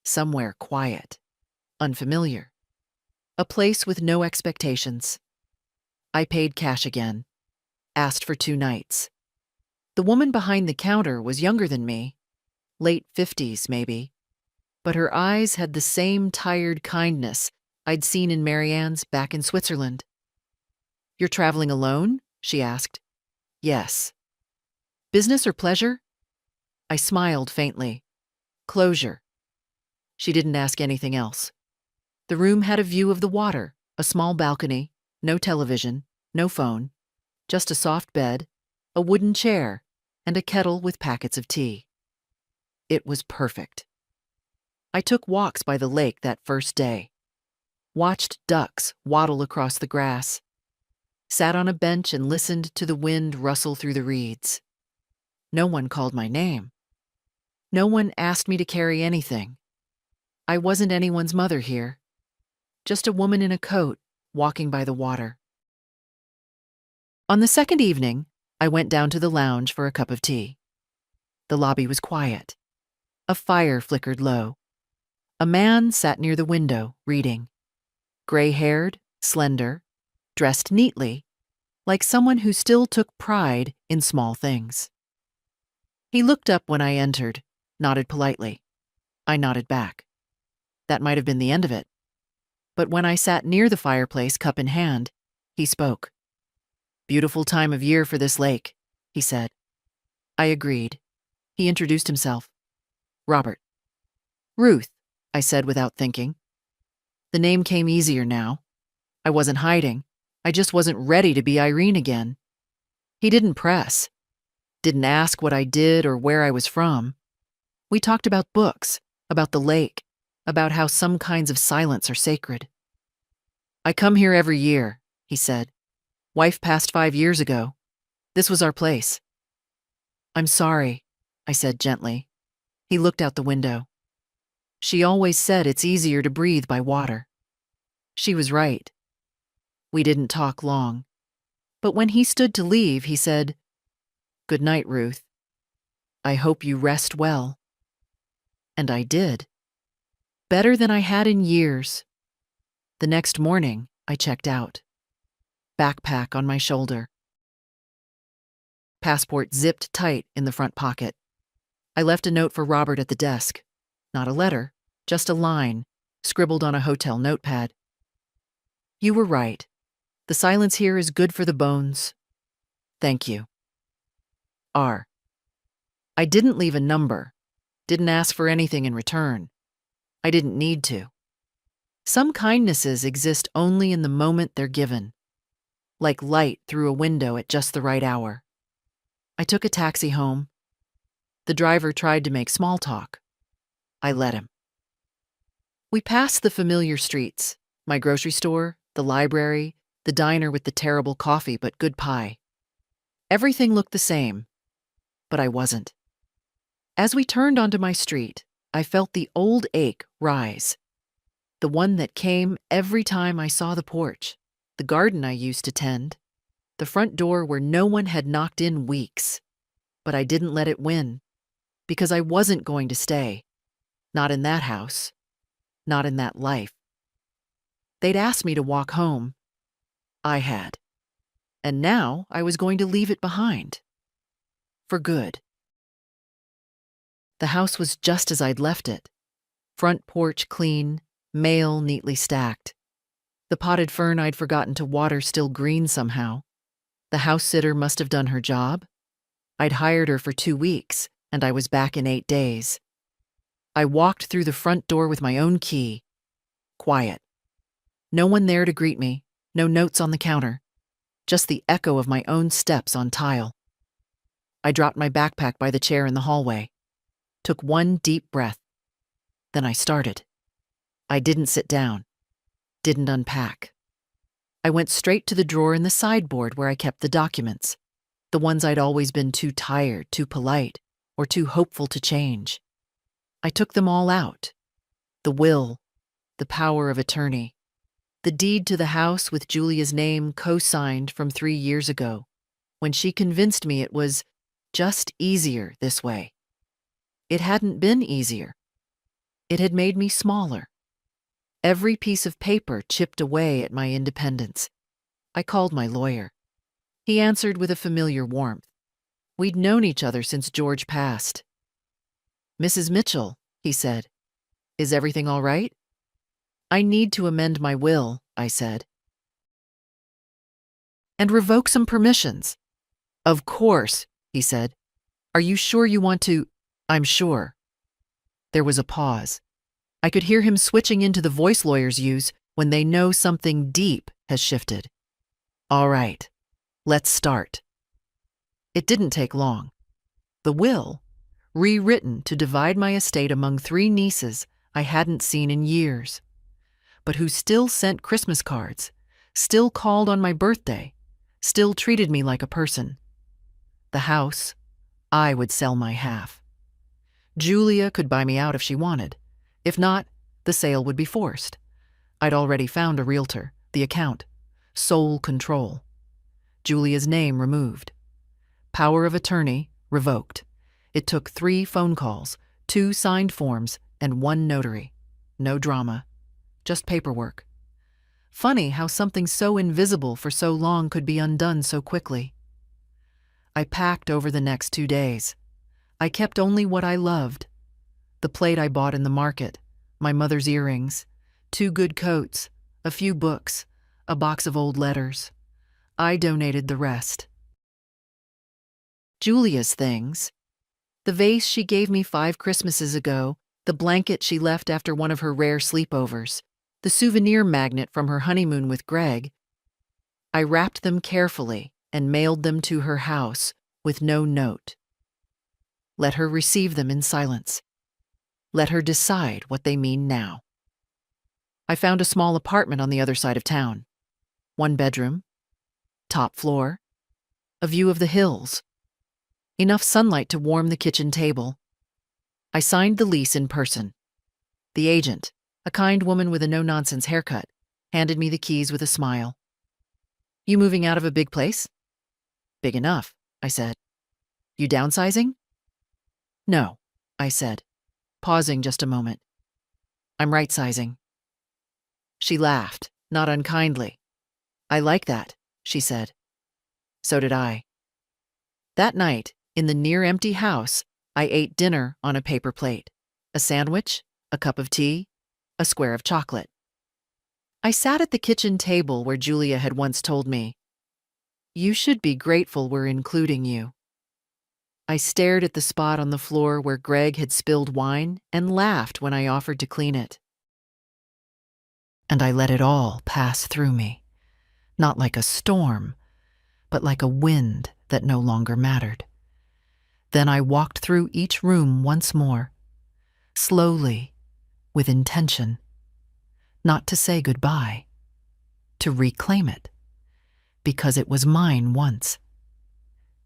S1: Somewhere quiet, unfamiliar. A place with no expectations. I paid cash again. Asked for 2 nights. The woman behind the counter was younger than me, late 50s maybe, but her eyes had the same tired kindness I'd seen in Marianne's back in Switzerland. "You're traveling alone?" she asked. "Yes." "Business or pleasure?" I smiled faintly. "Closure." She didn't ask anything else. The room had a view of the water, a small balcony, no television, no phone, just a soft bed, a wooden chair, and a kettle with packets of tea. It was perfect. I took walks by the lake that first day, watched ducks waddle across the grass, sat on a bench and listened to the wind rustle through the reeds. No one called my name. No one asked me to carry anything. I wasn't anyone's mother here, just a woman in a coat walking by the water. On the second evening, I went down to the lounge for a cup of tea. The lobby was quiet. A fire flickered low. A man sat near the window, reading. Gray-haired, slender, dressed neatly, like someone who still took pride in small things. He looked up when I entered, nodded politely. I nodded back. That might have been the end of it. But when I sat near the fireplace, cup in hand, he spoke. "Beautiful time of year for this lake," he said. I agreed. He introduced himself. "Robert." "Ruth," I said without thinking. The name came easier now. I wasn't hiding. I just wasn't ready to be Irene again. He didn't press. Didn't ask what I did or where I was from. We talked about books, about the lake, about how some kinds of silence are sacred. "I come here every year," he said. "Wife passed 5 years ago. This was our place." "I'm sorry," I said gently. He looked out the window. She always said it's easier to breathe by water. She was right. We didn't talk long. But when he stood to leave, he said, "Good night, Ruth. I hope you rest well." And I did. Better than I had in years. The next morning, I checked out. Backpack on my shoulder. Passport zipped tight in the front pocket. I left a note for Robert at the desk. Not a letter, just a line, scribbled on a hotel notepad. "You were right. The silence here is good for the bones. Thank you. R." I didn't leave a number. Didn't ask for anything in return. I didn't need to. Some kindnesses exist only in the moment they're given, like light through a window at just the right hour. I took a taxi home. The driver tried to make small talk. I let him. We passed the familiar streets, my grocery store, the library, the diner with the terrible coffee but good pie. Everything looked the same, but I wasn't. As we turned onto my street, I felt the old ache rise, the one that came every time I saw the porch, the garden I used to tend, the front door where no one had knocked in weeks. But I didn't let it win, because I wasn't going to stay. Not in that house. Not in that life. They'd asked me to walk home. I had. And now I was going to leave it behind. For good. The house was just as I'd left it. Front porch clean, mail neatly stacked. The potted fern I'd forgotten to water still green somehow. The house sitter must have done her job. I'd hired her for 2 weeks, and I was back in 8 days. I walked through the front door with my own key. Quiet. No one there to greet me, no notes on the counter, just the echo of my own steps on tile. I dropped my backpack by the chair in the hallway, took one deep breath. Then I started. I didn't sit down, didn't unpack. I went straight to the drawer in the sideboard where I kept the documents, the ones I'd always been too tired, too polite, or too hopeful to change. I took them all out. The will, the power of attorney, the deed to the house with Julia's name co-signed from 3 years ago, when she convinced me it was just easier this way. It hadn't been easier. It had made me smaller. Every piece of paper chipped away at my independence. I called my lawyer. He answered with a familiar warmth. We'd known each other since George passed. "Mrs. Mitchell," he said, "is everything all right?" "I need to amend my will," I said. "And revoke some permissions." "Of course," he said. "Are you sure you want to?" "I'm sure." There was a pause. I could hear him switching into the voice lawyers use when they know something deep has shifted. "All right, let's start." It didn't take long. The will, rewritten to divide my estate among 3 nieces I hadn't seen in years, but who still sent Christmas cards, still called on my birthday, still treated me like a person. The house, I would sell my half. Julia could buy me out if she wanted. If not, the sale would be forced. I'd already found a realtor, the account, sole control. Julia's name removed. Power of attorney revoked. It took 3 phone calls, 2 signed forms, and 1 notary. No drama, just paperwork. Funny how something so invisible for so long could be undone so quickly. I packed over the next 2 days. I kept only what I loved. The plate I bought in the market, my mother's earrings, 2 good coats, a few books, a box of old letters. I donated the rest. Julia's things. The vase she gave me 5 Christmases ago, the blanket she left after one of her rare sleepovers, the souvenir magnet from her honeymoon with Greg. I wrapped them carefully and mailed them to her house with no note. Let her receive them in silence. Let her decide what they mean now. I found a small apartment on the other side of town. 1 bedroom, top floor, a view of the hills, enough sunlight to warm the kitchen table. I signed the lease in person. The agent, a kind woman with a no-nonsense haircut, handed me the keys with a smile. "You moving out of a big place?" "Big enough," I said. "You downsizing?" "No," I said, pausing just a moment. "I'm right-sizing." She laughed, not unkindly. "I like that," she said. So did I. That night, in the near-empty house, I ate dinner on a paper plate, a sandwich, a cup of tea, a square of chocolate. I sat at the kitchen table where Julia had once told me, "You should be grateful we're including you." I stared at the spot on the floor where Greg had spilled wine and laughed when I offered to clean it. and I let it all pass through me, not like a storm, but like a wind that no longer mattered. Then I walked through each room once more, slowly, with intention, not to say goodbye, to reclaim it, because it was mine once.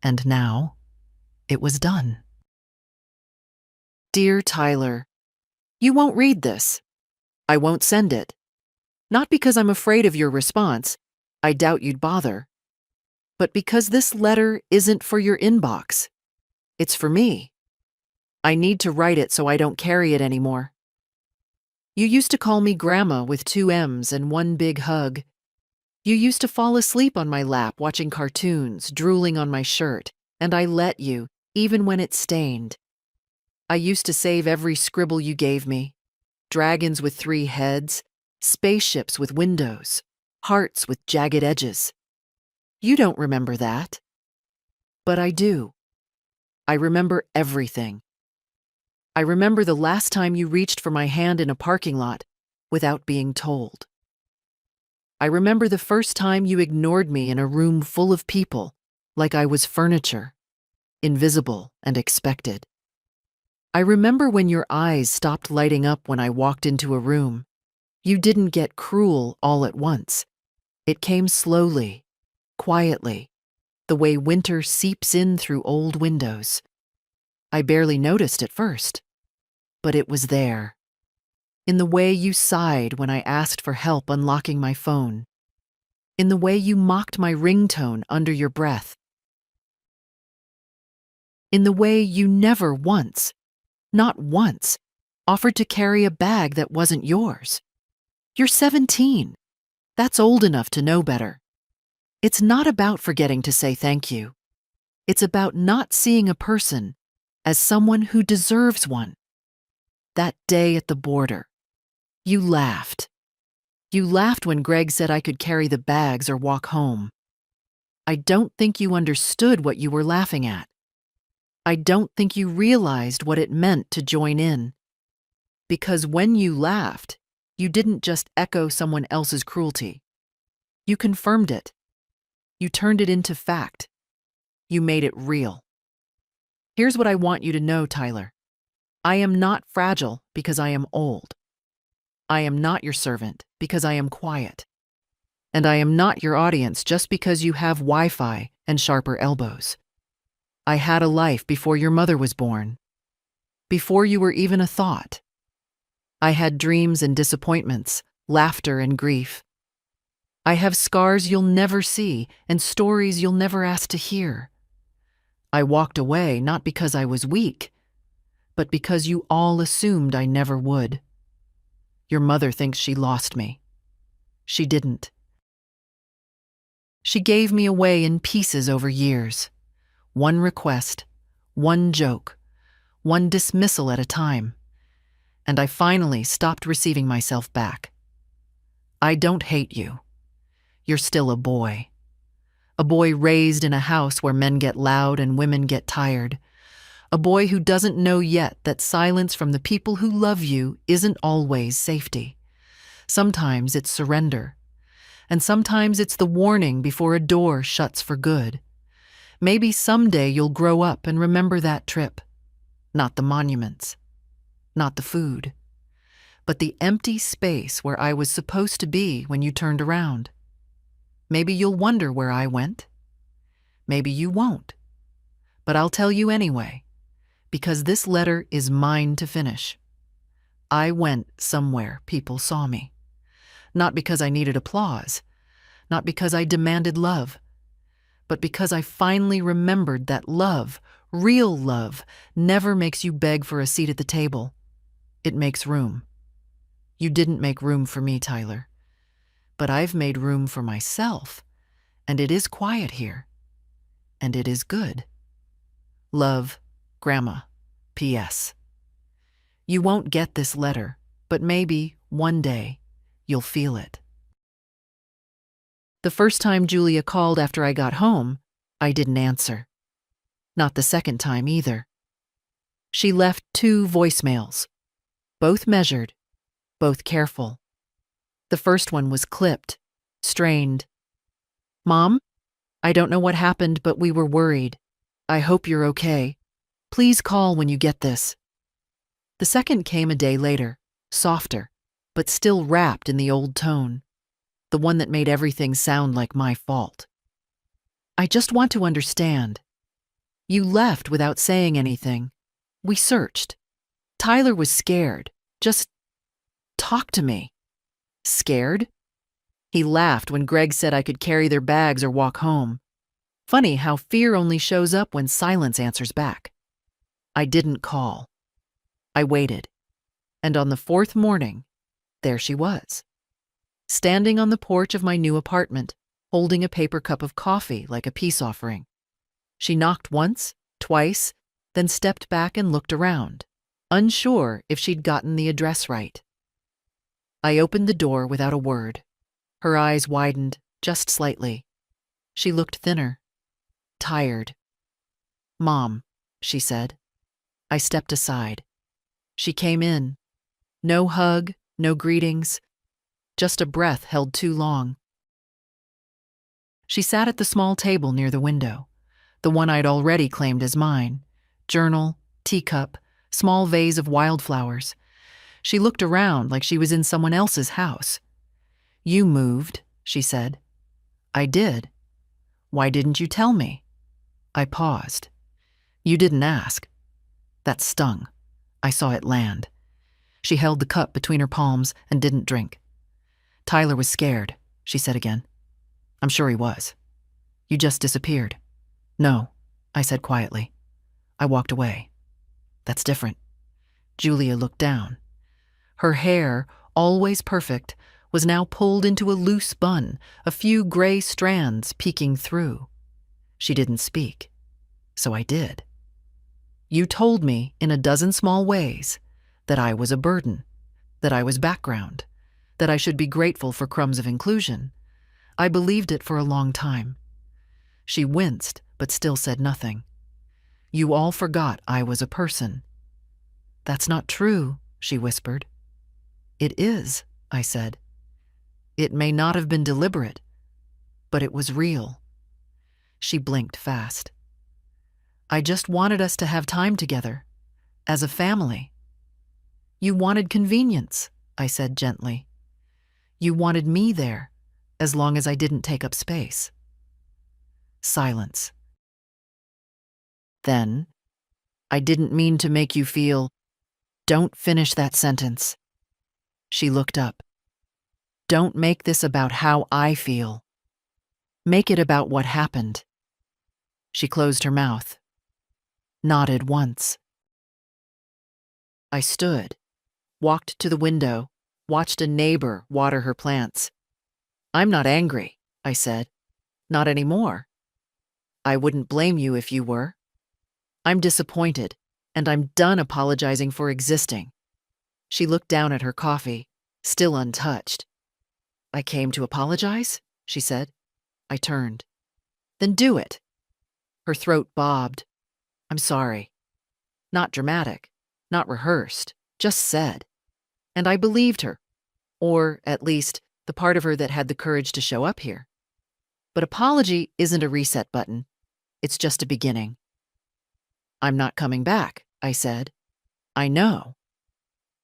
S1: And now, it was done. Dear Tyler, you won't read this. I won't send it. Not because I'm afraid of your response, I doubt you'd bother, but because this letter isn't for your inbox. It's for me. I need to write it so I don't carry it anymore. You used to call me Grandma with 2 M's and one big hug. You used to fall asleep on my lap watching cartoons, drooling on my shirt, and I let you, even when it stained. I used to save every scribble you gave me. Dragons with 3 heads, spaceships with windows, hearts with jagged edges. You don't remember that. But I do. I remember everything. I remember the last time you reached for my hand in a parking lot without being told. I remember the first time you ignored me in a room full of people, like I was furniture, invisible and expected. I remember when your eyes stopped lighting up when I walked into a room. You didn't get cruel all at once. It came slowly, quietly, the way winter seeps in through old windows. I barely noticed at first, but it was there. In the way you sighed when I asked for help unlocking my phone. In the way you mocked my ringtone under your breath. In the way you never once, not once, offered to carry a bag that wasn't yours. You're 17. That's old enough to know better. It's not about forgetting to say thank you. It's about not seeing a person as someone who deserves one. That day at the border, you laughed. You laughed when Greg said I could carry the bags or walk home. I don't think you understood what you were laughing at. I don't think you realized what it meant to join in. Because when you laughed, you didn't just echo someone else's cruelty. You confirmed it. You turned it into fact. You made it real. Here's what I want you to know, Tyler. I am not fragile because I am old. I am not your servant because I am quiet. And I am not your audience just because you have Wi-Fi and sharper elbows. I had a life before your mother was born. Before you were even a thought. I had dreams and disappointments, laughter and grief. I have scars you'll never see and stories you'll never ask to hear. I walked away not because I was weak, but because you all assumed I never would. Your mother thinks she lost me. She didn't. She gave me away in pieces over years. One request, one joke, one dismissal at a time. And I finally stopped receiving myself back. I don't hate you. You're still a boy. A boy raised in a house where men get loud and women get tired. A boy who doesn't know yet that silence from the people who love you isn't always safety. Sometimes it's surrender. And sometimes it's the warning before a door shuts for good. Maybe someday you'll grow up and remember that trip. Not the monuments. Not the food. But the empty space where I was supposed to be when you turned around. Maybe you'll wonder where I went. Maybe you won't. But I'll tell you anyway. Because this letter is mine to finish. I went somewhere people saw me. Not because I needed applause, not because I demanded love, but because I finally remembered that love, real love, never makes you beg for a seat at the table. It makes room. You didn't make room for me, Tyler, but I've made room for myself, and it is quiet here, and it is good. Love, Grandma. P.S. You won't get this letter, but maybe, one day, you'll feel it. The first time Julia called after I got home, I didn't answer. Not the second time either. She left 2 voicemails, both measured, both careful. The first one was clipped, strained. "Mom, I don't know what happened, but we were worried. I hope you're okay. Please call when you get this." The second came a day later, softer, but still wrapped in the old tone, the one that made everything sound like my fault. "I just want to understand. You left without saying anything. We searched. Tyler was scared. Just talk to me." "Scared?" He laughed when Greg said I could carry their bags or walk home. Funny how fear only shows up when silence answers back. I didn't call. I waited. And on the fourth morning, there she was, standing on the porch of my new apartment, holding a paper cup of coffee like a peace offering. She knocked once, twice, then stepped back and looked around, unsure if she'd gotten the address right. I opened the door without a word. Her eyes widened just slightly. She looked thinner, tired. "Mom," she said. I stepped aside. She came in. No hug, no greetings, just a breath held too long. She sat at the small table near the window, the one I'd already claimed as mine. Journal, teacup, small vase of wildflowers. She looked around like she was in someone else's house. "You moved," she said. "I did. Why didn't you tell me?" I paused. "You didn't ask." That stung. I saw it land. She held the cup between her palms and didn't drink. "Tyler was scared," she said again. "I'm sure he was. You just disappeared." "No," I said quietly. I walked away. "That's different." Julia looked down. Her hair, always perfect, was now pulled into a loose bun, a few gray strands peeking through. She didn't speak. So I did. "You told me, in a dozen small ways, that I was a burden, that I was background, that I should be grateful for crumbs of inclusion. I believed it for a long time." She winced, but still said nothing. "You all forgot I was a person." "That's not true," she whispered. "It is," I said. "It may not have been deliberate, but it was real." She blinked fast. "I just wanted us to have time together, as a family." "You wanted convenience," I said gently. "You wanted me there, as long as I didn't take up space." Silence. Then, "I didn't mean to make you feel—" "Don't finish that sentence." She looked up. "Don't make this about how I feel. Make it about what happened." She closed her mouth. Nodded once. I stood, walked to the window, watched a neighbor water her plants. "I'm not angry," I said. "Not anymore. I wouldn't blame you if you were. I'm disappointed, and I'm done apologizing for existing." She looked down at her coffee, still untouched. "I came to apologize?" she said. I turned. "Then do it." Her throat bobbed. "I'm sorry." Not dramatic, not rehearsed, just said. And I believed her, or at least the part of her that had the courage to show up here. But apology isn't a reset button. It's just a beginning. "I'm not coming back," I said. "I know.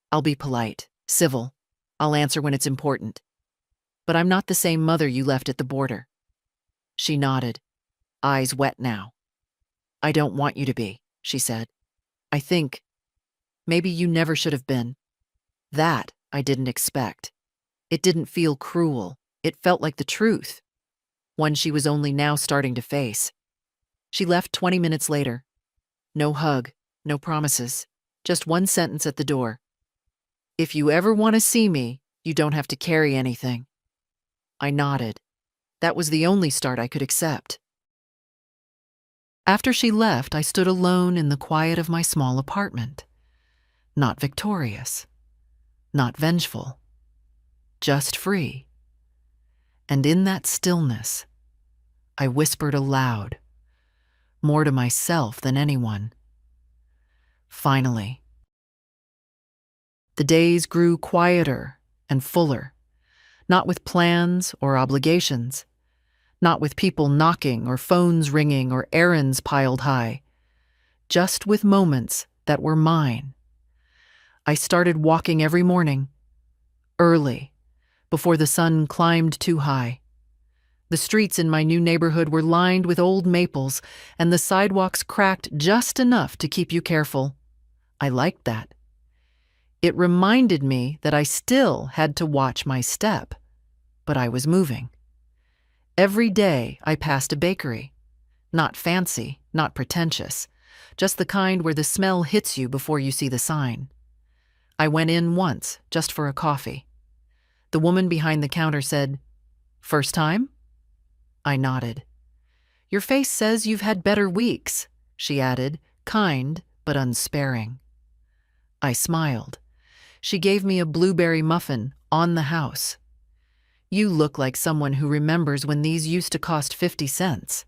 S1: I'll be polite, civil. I'll answer when it's important. But I'm not the same mother you left at the border." She nodded, eyes wet now. "I don't want you to be," she said. "I think maybe you never should have been." That I didn't expect. It didn't feel cruel. It felt like the truth, one she was only now starting to face. She left 20 minutes later. No hug, no promises, just one sentence at the door. "If you ever want to see me, you don't have to carry anything." I nodded. That was the only start I could accept. After she left, I stood alone in the quiet of my small apartment. Not victorious, not vengeful, just free. And in that stillness, I whispered aloud, more to myself than anyone. Finally. The days grew quieter and fuller. Not with plans or obligations. Not with people knocking or phones ringing or errands piled high. Just with moments that were mine. I started walking every morning, early, before the sun climbed too high. The streets in my new neighborhood were lined with old maples, and the sidewalks cracked just enough to keep you careful. I liked that. It reminded me that I still had to watch my step, but I was moving. Every day I passed a bakery. Not fancy, not pretentious, just the kind where the smell hits you before you see the sign. I went in once, just for a coffee. The woman behind the counter said, "First time?" I nodded. "Your face says you've had better weeks," she added, kind but unsparing. I smiled. She gave me a blueberry muffin on the house. "You look like someone who remembers when these used to cost 50 cents.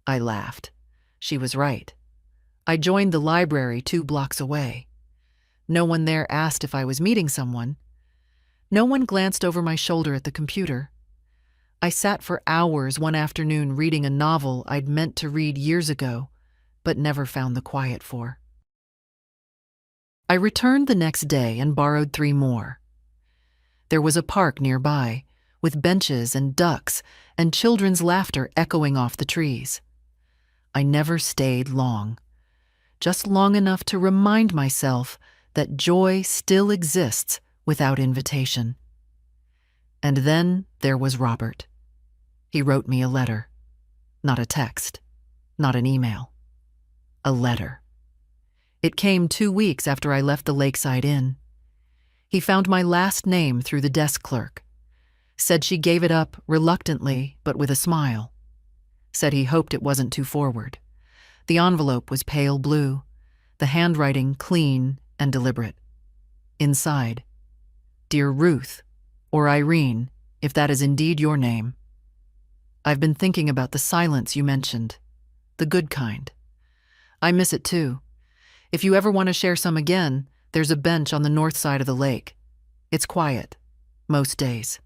S1: I laughed. She was right. I joined the library 2 blocks away. No one there asked if I was meeting someone. No one glanced over my shoulder at the computer. I sat for hours one afternoon reading a novel I'd meant to read years ago, but never found the quiet for. I returned the next day and borrowed 3 more. There was a park nearby, with benches and ducks and children's laughter echoing off the trees. I never stayed long, just long enough to remind myself that joy still exists without invitation. And then there was Robert. He wrote me a letter. Not a text, not an email. A letter. It came 2 weeks after I left the Lakeside Inn. He found my last name through the desk clerk. Said she gave it up reluctantly, but with a smile. Said he hoped it wasn't too forward. The envelope was pale blue, the handwriting clean and deliberate. Inside, "Dear Ruth," or Irene, if that is indeed your name. I've been thinking about the silence you mentioned, the good kind. I miss it too. If you ever want to share some again, there's a bench on the north side of the lake. It's quiet, most days.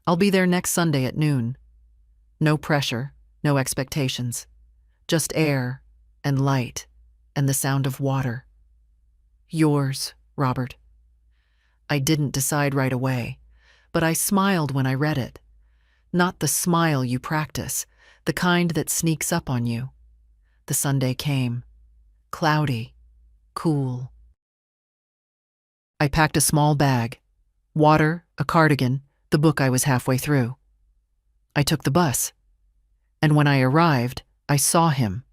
S1: I'll be there next Sunday at noon. No pressure, no expectations. Just air and light and the sound of water. Yours, Robert. I didn't decide right away, but I smiled when I read it. Not the smile you practice, the kind that sneaks up on you. The Sunday came. Cloudy, cool. I packed a small bag, water, a cardigan, the book I was halfway through. I took the bus, and when I arrived, I saw him,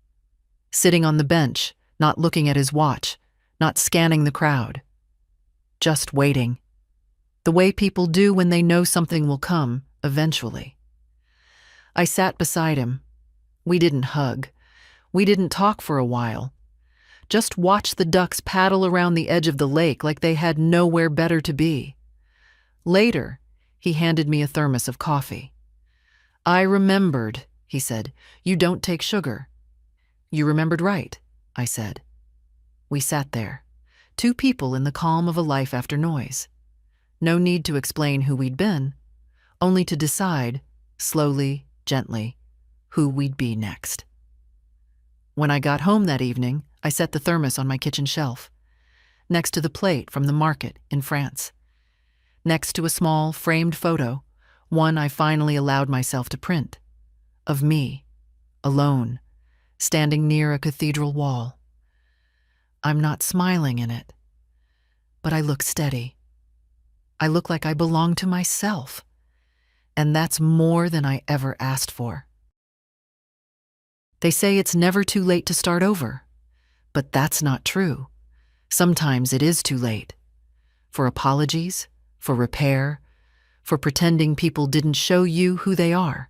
S1: sitting on the bench, not looking at his watch, not scanning the crowd, just waiting, the way people do when they know something will come, eventually. I sat beside him. We didn't hug. We didn't talk for a while. Just watched the ducks paddle around the edge of the lake like they had nowhere better to be. Later, he handed me a thermos of coffee. "I remembered," he said. "You don't take sugar." "You remembered right," I said. We sat there, 2 people in the calm of a life after noise. No need to explain who we'd been, only to decide, slowly, gently, who we'd be next. When I got home that evening, I set the thermos on my kitchen shelf, next to the plate from the market in France, next to a small framed photo, one I finally allowed myself to print, of me, alone, standing near a cathedral wall. I'm not smiling in it, but I look steady. I look like I belong to myself, and that's more than I ever asked for. They say it's never too late to start over, but that's not true. Sometimes it is too late. For apologies, for repair, for pretending people didn't show you who they are.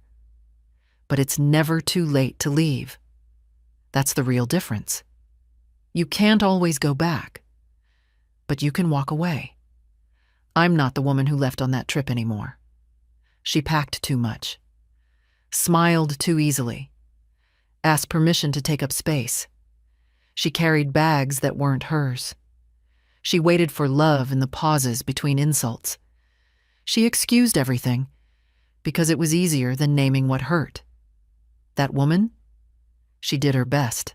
S1: But it's never too late to leave. That's the real difference. You can't always go back, but you can walk away. I'm not the woman who left on that trip anymore. She packed too much, smiled too easily, asked permission to take up space. She carried bags that weren't hers. She waited for love in the pauses between insults. She excused everything because it was easier than naming what hurt. That woman? She did her best,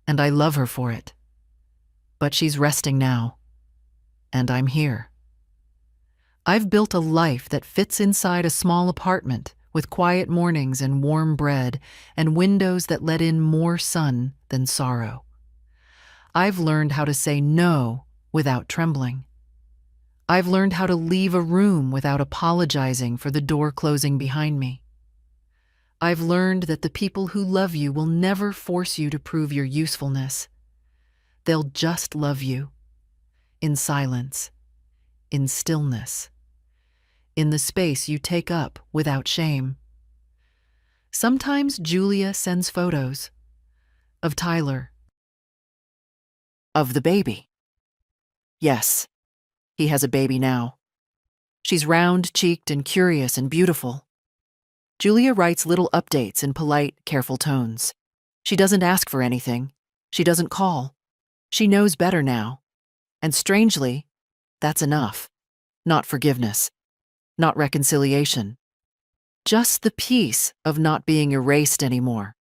S1: and I love her for it. But she's resting now, and I'm here. I've built a life that fits inside a small apartment with quiet mornings and warm bread and windows that let in more sun than sorrow. I've learned how to say no without trembling. I've learned how to leave a room without apologizing for the door closing behind me. I've learned that the people who love you will never force you to prove your usefulness. They'll just love you. In silence. In stillness. In the space you take up without shame. Sometimes Julia sends photos of Tyler. Of the baby. Yes, he has a baby now. She's round-cheeked and curious and beautiful. Julia writes little updates in polite, careful tones. She doesn't ask for anything. She doesn't call. She knows better now. And strangely, that's enough. Not forgiveness. Not reconciliation. Just the peace of not being erased anymore.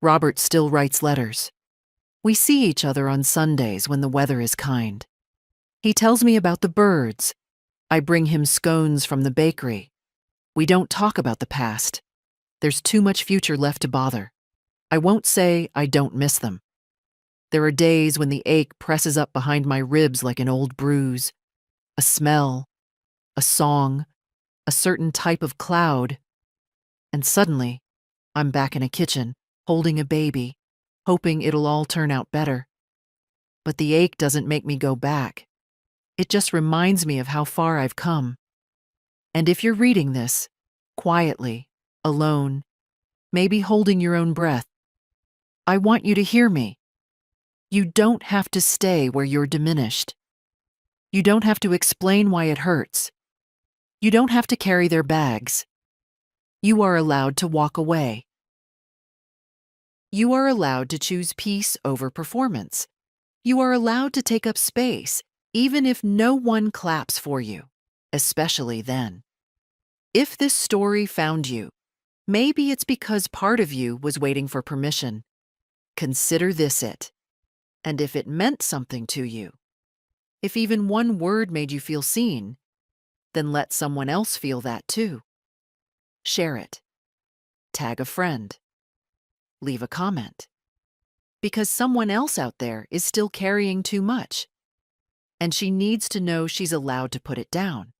S1: Robert still writes letters. We see each other on Sundays when the weather is kind. He tells me about the birds. I bring him scones from the bakery. We don't talk about the past. There's too much future left to bother. I won't say I don't miss them. There are days when the ache presses up behind my ribs like an old bruise. A smell, a song, a certain type of cloud. And suddenly, I'm back in a kitchen, holding a baby, hoping it'll all turn out better. But the ache doesn't make me go back. It just reminds me of how far I've come. And if you're reading this, quietly, alone, maybe holding your own breath, I want you to hear me. You don't have to stay where you're diminished. You don't have to explain why it hurts. You don't have to carry their bags. You are allowed to walk away. You are allowed to choose peace over performance. You are allowed to take up space, even if no one claps for you, especially then. If this story found you, maybe it's because part of you was waiting for permission. Consider this it. And if it meant something to you, if even one word made you feel seen, then let someone else feel that too. Share it. Tag a friend. Leave a comment. Because someone else out there is still carrying too much. And she needs to know she's allowed to put it down.